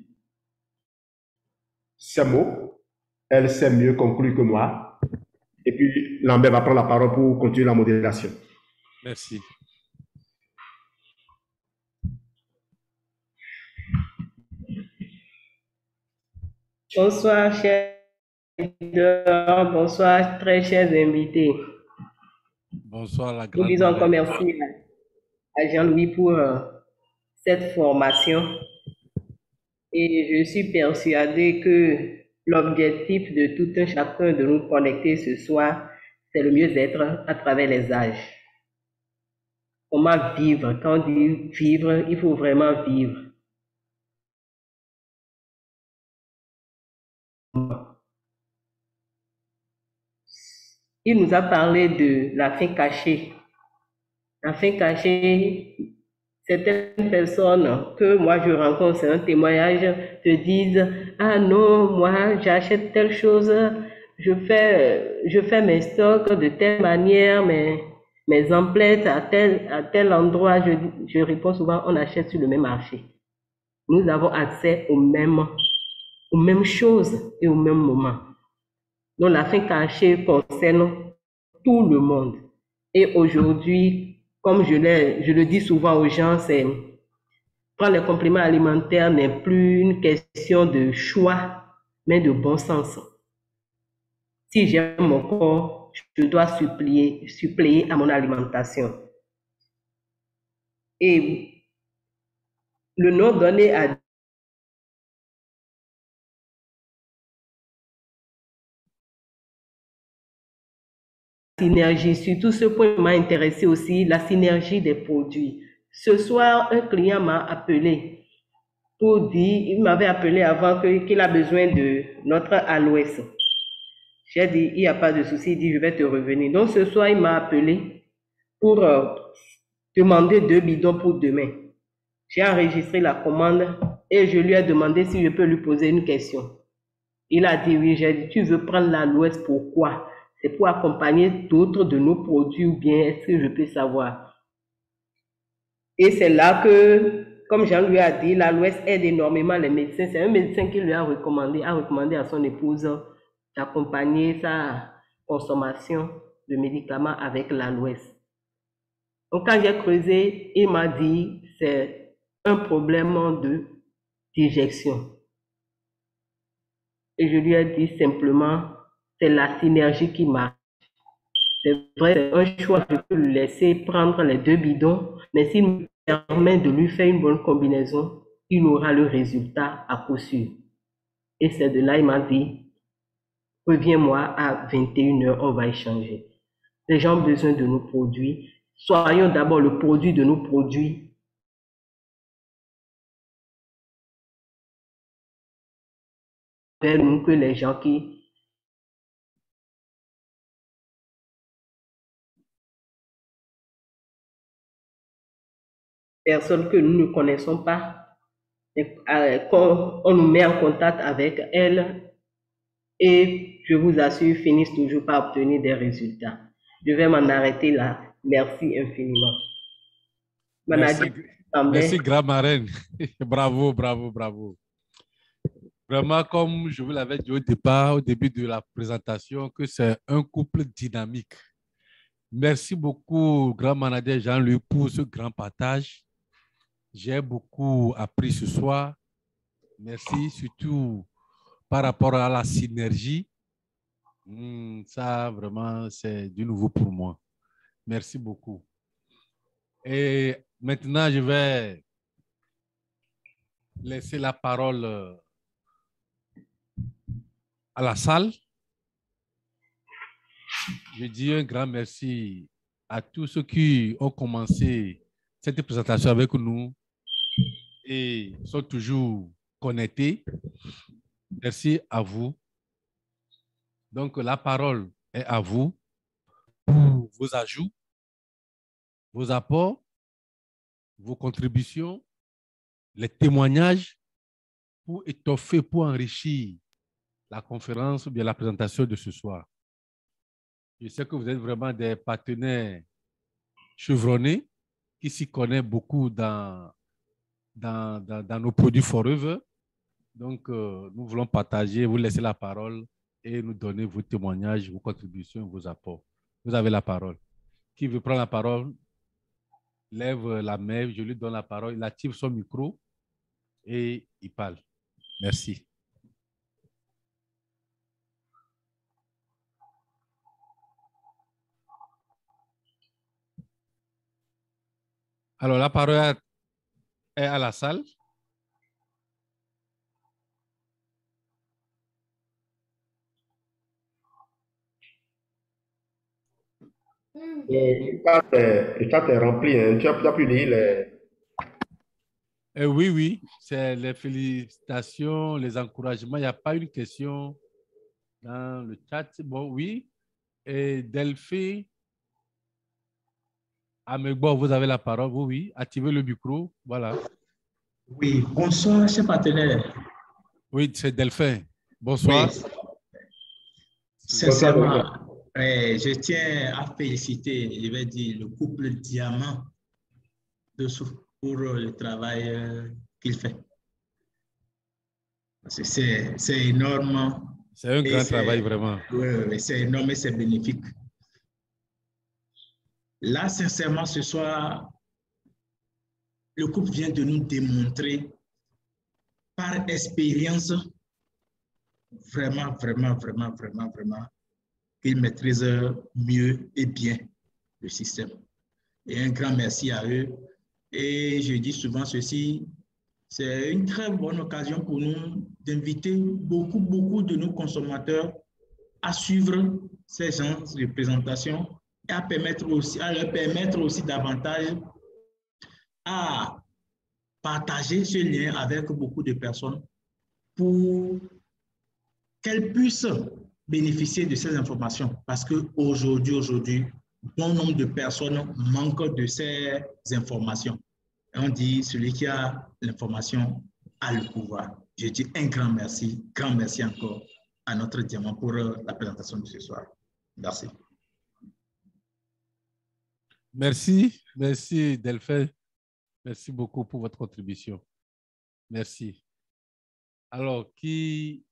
Samo. Elle sait mieux conclure que moi. Et puis, Lambert va prendre la parole pour continuer la modération. Merci. Bonsoir, chers auditeurs. Bonsoir, très chers invités. Bonsoir, la Nous grande disons encore Marraine. merci à Jean-Louis pour cette formation. Et je suis persuadée que l'objectif de tout un chacun de nous connecter ce soir, c'est le mieux-être à travers les âges. Comment vivre? Quand on dit vivre, il faut vraiment vivre. Il nous a parlé de la fin cachée. La fin cachée, certaines personnes que moi je rencontre, c'est un témoignage, te disent, ah non, moi j'achète telle chose, je fais mes stocks de telle manière, mes emplettes à tel endroit. Je réponds souvent, on achète sur le même marché. Nous avons accès aux mêmes choses et au même moment. Donc la fin cachée concerne tout le monde. Et aujourd'hui, comme je le dis souvent aux gens, c'est prendre les compléments alimentaires n'est plus une question de choix, mais de bon sens. Si j'aime mon corps, je dois suppléer à mon alimentation. Et le nom donné à synergie, surtout ce point m'a intéressé aussi, la synergie des produits. Ce soir, un client m'a appelé pour dire, il m'avait appelé avant qu'il a besoin de notre aloès. J'ai dit, il n'y a pas de souci, il dit, je vais te revenir. Donc ce soir, il m'a appelé pour demander 2 bidons pour demain. J'ai enregistré la commande et je lui ai demandé si je peux lui poser une question. Il a dit oui, j'ai dit, tu veux prendre l'aloès, pourquoi? C'est pour accompagner d'autres de nos produits ou bien est-ce que je peux savoir? Et c'est là que, comme Jean lui a dit, l'aloès aide énormément les médecins. C'est un médecin qui lui a recommandé à son épouse d'accompagner sa consommation de médicaments avec l'aloès. Donc quand j'ai creusé, il m'a dit c'est un problème de digestion. Et je lui ai dit simplement, c'est la synergie qui marche. C'est vrai, c'est un choix, je peux lui laisser prendre les 2 bidons, mais s'il me permet de lui faire une bonne combinaison, il aura le résultat à coup sûr. Et c'est de là, il m'a dit, reviens-moi à 21h, on va échanger. Les gens ont besoin de nos produits. Soyons d'abord le produit de nos produits. Vers nous que les gens qui personnes que nous ne connaissons pas, quand on nous met en contact avec elles, et je vous assure, finissent toujours par obtenir des résultats. Je vais m'en arrêter là. Merci infiniment. Merci, grande Marraine. Bravo, bravo, bravo. Vraiment, comme je vous l'avais dit au départ, au début de la présentation, que c'est un couple dynamique. Merci beaucoup, grand manager Jean-Louis, pour ce grand partage. J'ai beaucoup appris ce soir. Merci, surtout par rapport à la synergie. Ça, vraiment, c'est du nouveau pour moi. Merci beaucoup. Et maintenant, je vais laisser la parole à la salle. Je dis un grand merci à tous ceux qui ont commencé cette présentation avec nous et sont toujours connectés. Merci à vous. Donc, la parole est à vous pour vos ajouts, vos apports vos contributions, les témoignages pour étoffer, pour enrichir la conférence ou bien la présentation de ce soir. Je sais que vous êtes vraiment des partenaires chevronnés qui s'y connaissent beaucoup dans nos produits Forever. Donc, nous voulons partager, vous laisser la parole et nous donner vos témoignages, vos contributions, vos apports. Vous avez la parole. Qui veut prendre la parole, lève la main, je lui donne la parole, il active son micro et il parle. Merci. Alors, la parole est à la salle. Le chat est rempli, hein. Tu as pu lire les... Oui, oui, c'est les félicitations, les encouragements. Il n'y a pas une question dans le chat. Bon, oui. Et Delphine, Amegbo, vous avez la parole. Oui, oui. Activez le micro. Voilà. Oui, bonsoir, chers partenaires. Oui, c'est Delphin. Bonsoir. Oui. Sincèrement, je tiens à féliciter, je vais dire, le couple Diamant pour le travail qu'il fait. C'est énorme. C'est un grand travail, vraiment. Oui, c'est énorme et c'est bénéfique. Là, sincèrement, ce soir, le couple vient de nous démontrer par expérience vraiment qu'ils maîtrisent mieux et bien le système. Et un grand merci à eux. Et je dis souvent ceci, c'est une très bonne occasion pour nous d'inviter beaucoup de nos consommateurs à suivre ces genres de présentations et à leur permettre aussi davantage à partager ce lien avec beaucoup de personnes pour qu'elles puissent bénéficier de ces informations. Parce qu'aujourd'hui, bon nombre de personnes manquent de ces informations. Et on dit, celui qui a l'information a le pouvoir. Je dis un grand merci encore à notre diamant pour la présentation de ce soir. Merci. Merci Delphin. Merci beaucoup pour votre contribution. Merci. Alors, qui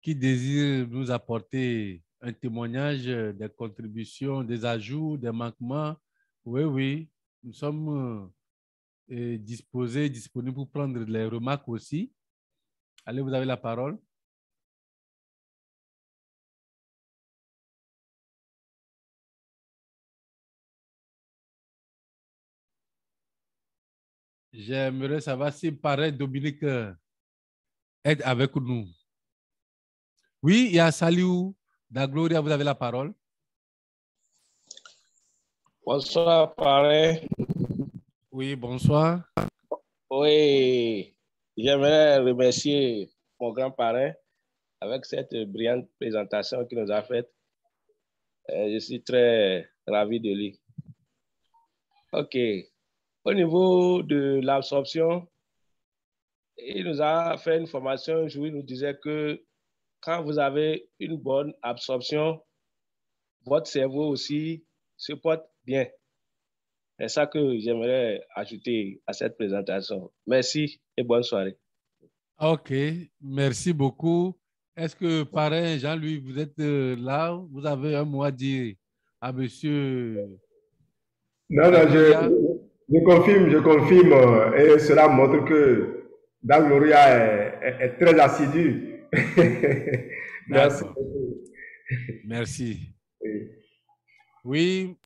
désire nous apporter un témoignage des contributions, des ajouts, des manquements? Oui, oui, nous sommes disponibles pour prendre les remarques aussi. Allez, vous avez la parole. J'aimerais savoir si paraît Dominique est avec nous. Oui, il y a Saliou Dagloria, vous avez la parole. Bonsoir, pareil. Oui, bonsoir. Oui, j'aimerais remercier mon grand-parrain avec cette brillante présentation qu'il nous a faite. Je suis très ravi de lui. OK. Au niveau de l'absorption, il nous a fait une formation un jour, il nous disait que quand vous avez une bonne absorption, votre cerveau aussi se porte bien. C'est ça que j'aimerais ajouter à cette présentation. Merci et bonne soirée. OK, merci beaucoup. Est-ce que, parrain Jean-Louis, vous êtes là? Vous avez un mot à dire à monsieur? Non, je confirme, et cela montre que Dagloria est très assidu. Merci. Merci. Oui.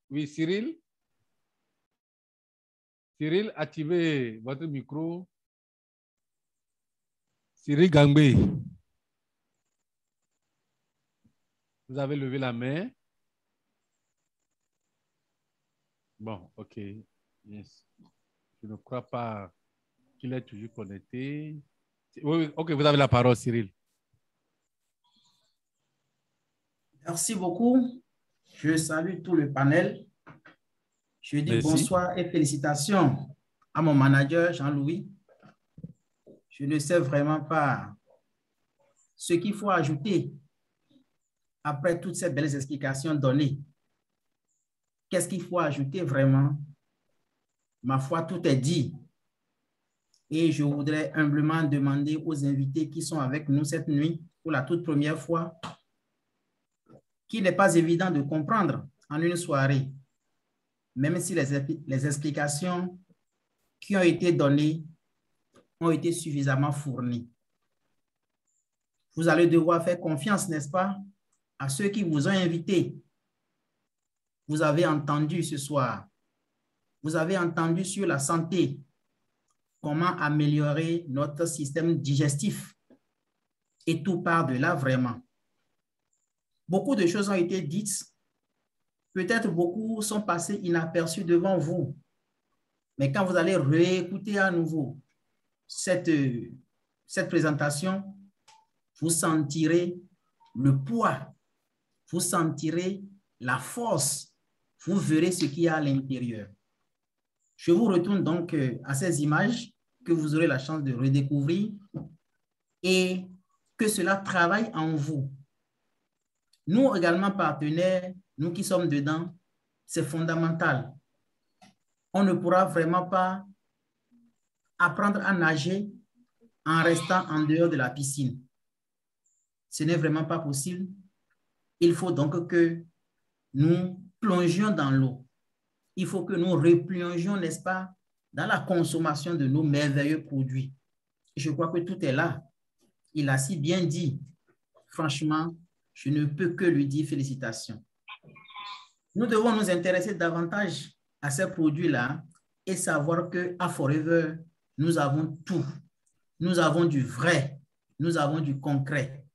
Oui, Cyril? Cyril, activez votre micro. Cyril Gangbe. Vous avez levé la main. Bon, OK. Yes. Je ne crois pas qu'il est toujours connecté. Oui, OK, vous avez la parole, Cyril. Merci beaucoup. Je salue tout le panel. Je dis Merci. bonsoir et félicitations à mon manager Jean-Louis. Je ne sais vraiment pas ce qu'il faut ajouter après toutes ces belles explications données. Qu'est-ce qu'il faut ajouter vraiment? Ma foi, tout est dit. Et je voudrais humblement demander aux invités qui sont avec nous cette nuit pour la toute première fois, qu'il n'est pas évident de comprendre en une soirée, même si les explications qui ont été données ont été suffisamment fournies. Vous allez devoir faire confiance, n'est-ce pas, à ceux qui vous ont invités. Vous avez entendu ce soir, vous avez entendu sur la santé, comment améliorer notre système digestif. Et tout part de là vraiment. Beaucoup de choses ont été dites. Peut-être beaucoup sont passés inaperçus devant vous. Mais quand vous allez réécouter à nouveau cette présentation, vous sentirez le poids, vous sentirez la force, vous verrez ce qu'il y a à l'intérieur. Je vous retourne donc à ces images que vous aurez la chance de redécouvrir et que cela travaille en vous. Nous également partenaires, nous qui sommes dedans, c'est fondamental. On ne pourra vraiment pas apprendre à nager en restant en dehors de la piscine. Ce n'est vraiment pas possible. Il faut donc que nous plongions dans l'eau. Il faut que nous replongions, n'est-ce pas, dans la consommation de nos merveilleux produits. Je crois que tout est là. Il a si bien dit. Franchement, je ne peux que lui dire félicitations. Nous devons nous intéresser davantage à ces produits-là et savoir qu'à Forever, nous avons tout. Nous avons du vrai, nous avons du concret.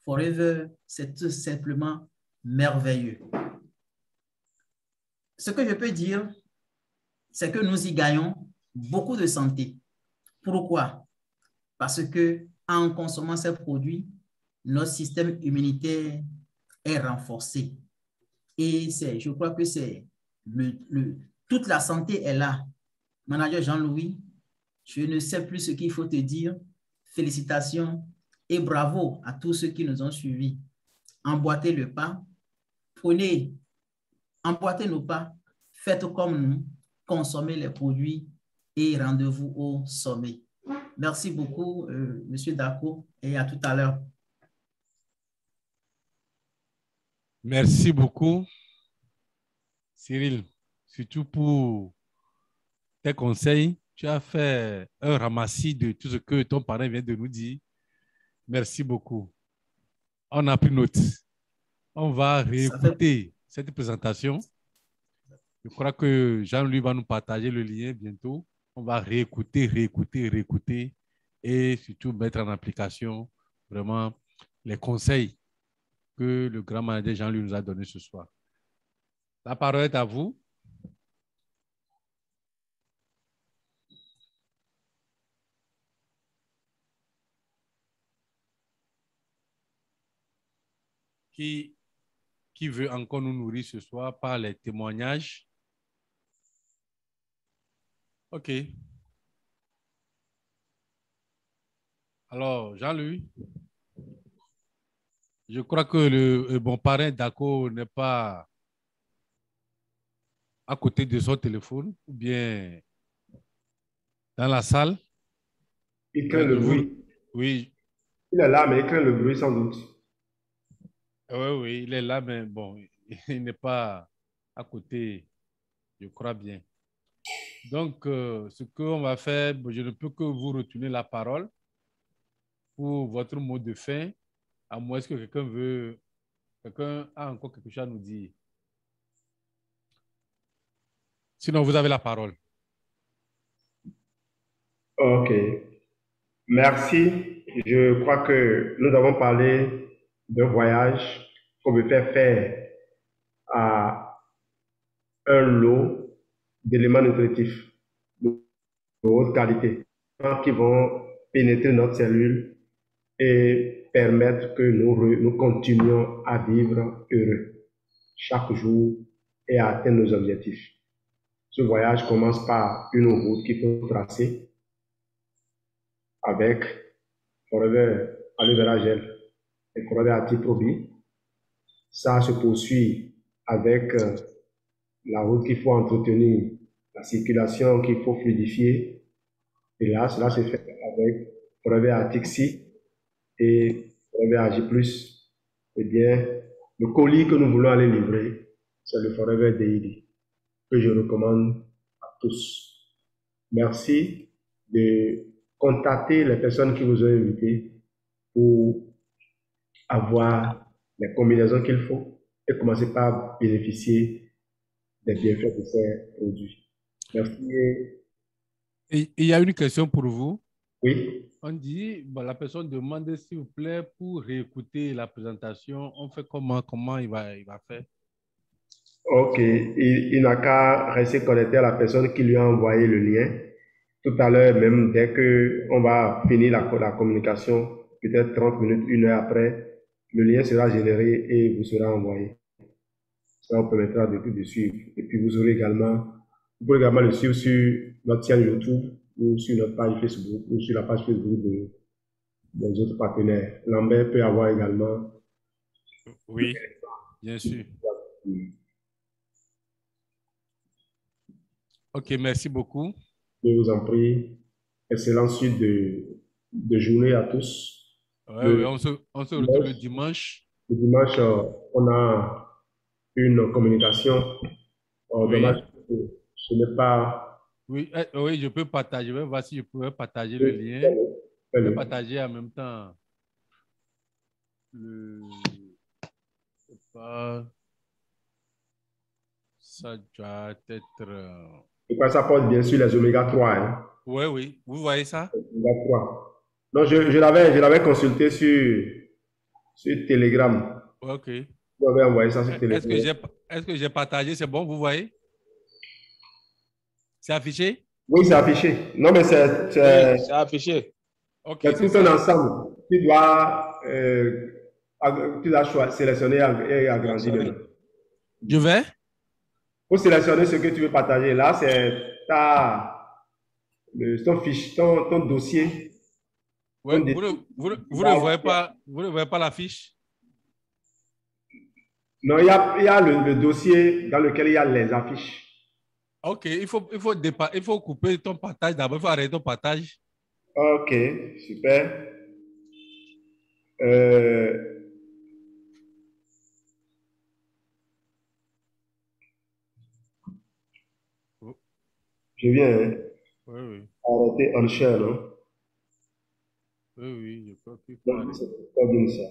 Forever, c'est tout simplement merveilleux. Ce que je peux dire, c'est que nous y gagnons beaucoup de santé. Pourquoi? Parce que en consommant ces produits, notre système immunitaire est renforcé. Et je crois que c'est toute la santé est là. Manager Jean-Louis, je ne sais plus ce qu'il faut te dire. Félicitations et bravo à tous ceux qui nous ont suivis. Emboîtez le pas, emboîtez nos pas, faites comme nous, consommez les produits et rendez-vous au sommet. Merci beaucoup, Monsieur Dako, et à tout à l'heure. Merci beaucoup, Cyril, surtout pour tes conseils. Tu as fait un ramassis de tout ce que ton parrain vient de nous dire. Merci beaucoup. On a pris note. On va réécouter cette présentation. Je crois que Jean-Louis va nous partager le lien bientôt. On va réécouter et surtout mettre en application vraiment les conseils que le grand manager Jean-Louis nous a donnés ce soir. La parole est à vous. Qui veut encore nous nourrir ce soir par les témoignages? OK. Alors, Jean-Louis, je crois que le bon parrain Dako n'est pas à côté de son téléphone ou bien dans la salle. Il craint le bruit. Oui. Il est là, mais il craint le bruit sans doute. Oui, il est là, mais bon, il n'est pas à côté, je crois bien. Donc, ce qu'on va faire, je ne peux que vous retourner la parole pour votre mot de fin, à moins que quelqu'un a encore quelque chose à nous dire. Sinon, vous avez la parole. OK. Merci. Je crois que nous avons parlé d'un voyage qu'on veut faire à un lot d'éléments nutritifs de haute qualité qui vont pénétrer notre cellule et permettre que nous continuions à vivre heureux. chaque jour et à atteindre nos objectifs. Ce voyage commence par une route qu'il faut tracer avec Forever Aloe Vera Gel et Forever Active Pro B. Ça se poursuit avec la route qu'il faut entretenir, la circulation qu'il faut fluidifier. Et là, cela se fait avec Forever Atixi et Forever Agi+. Eh bien, le colis que nous voulons aller livrer, c'est le Forever Daily, que je recommande à tous. Merci de contacter les personnes qui vous ont invité pour avoir les combinaisons qu'il faut et commencer par bénéficier des bienfaits de ces produits. Merci. Et il y a une question pour vous. Oui. On dit, bon, la personne demande s'il vous plaît pour réécouter la présentation. On fait comment il va faire? Ok, il n'a qu'à rester connecté à la personne qui lui a envoyé le lien. Tout à l'heure, même dès que on va finir la communication, peut-être 30 minutes, 1 heure après, le lien sera généré et vous sera envoyé. Ça vous permettra de suivre. Et puis vous pouvez également le suivre sur notre chaîne YouTube ou sur notre page Facebook ou sur la page Facebook des autres partenaires. Lambert peut avoir également. Oui, bien sûr. Ok, merci beaucoup. Je vous en prie. Excellente suite de journée à tous. Ouais, on se retrouve le dimanche. Le dimanche, on a une communication. Oui. Dommage que ce n'est pas. Oui, oui, je peux partager. Je vais voir si je pourrais partager le lien. Je vais partager en même temps ça doit être. Et quoi, ça porte bien sûr les oméga 3. Hein. Oui, oui. Vous voyez ça? Oméga 3. Non, je l'avais consulté sur Telegram. Ok. J'avais envoyé ça sur Telegram. Est-ce que j'ai partagé? C'est bon, vous voyez? C'est affiché? Oui, c'est affiché. Non, mais c'est affiché. Ok. C'est tout un ensemble. Tu dois sélectionner et agrandir le nom. Je vais? Pour sélectionner ce que tu veux partager. Là, c'est ton dossier. Ouais, vous ne voyez pas la fiche? Non, il y a le dossier dans lequel il y a les affiches. Ok, il faut couper ton partage d'abord, il faut arrêter ton partage. Ok, super. Je viens. Hein? Oui, oui. Arrêter en chaîne, non? Oui, oui, je crois qu'il faut Donc, arrêter. c'est pas bien ça.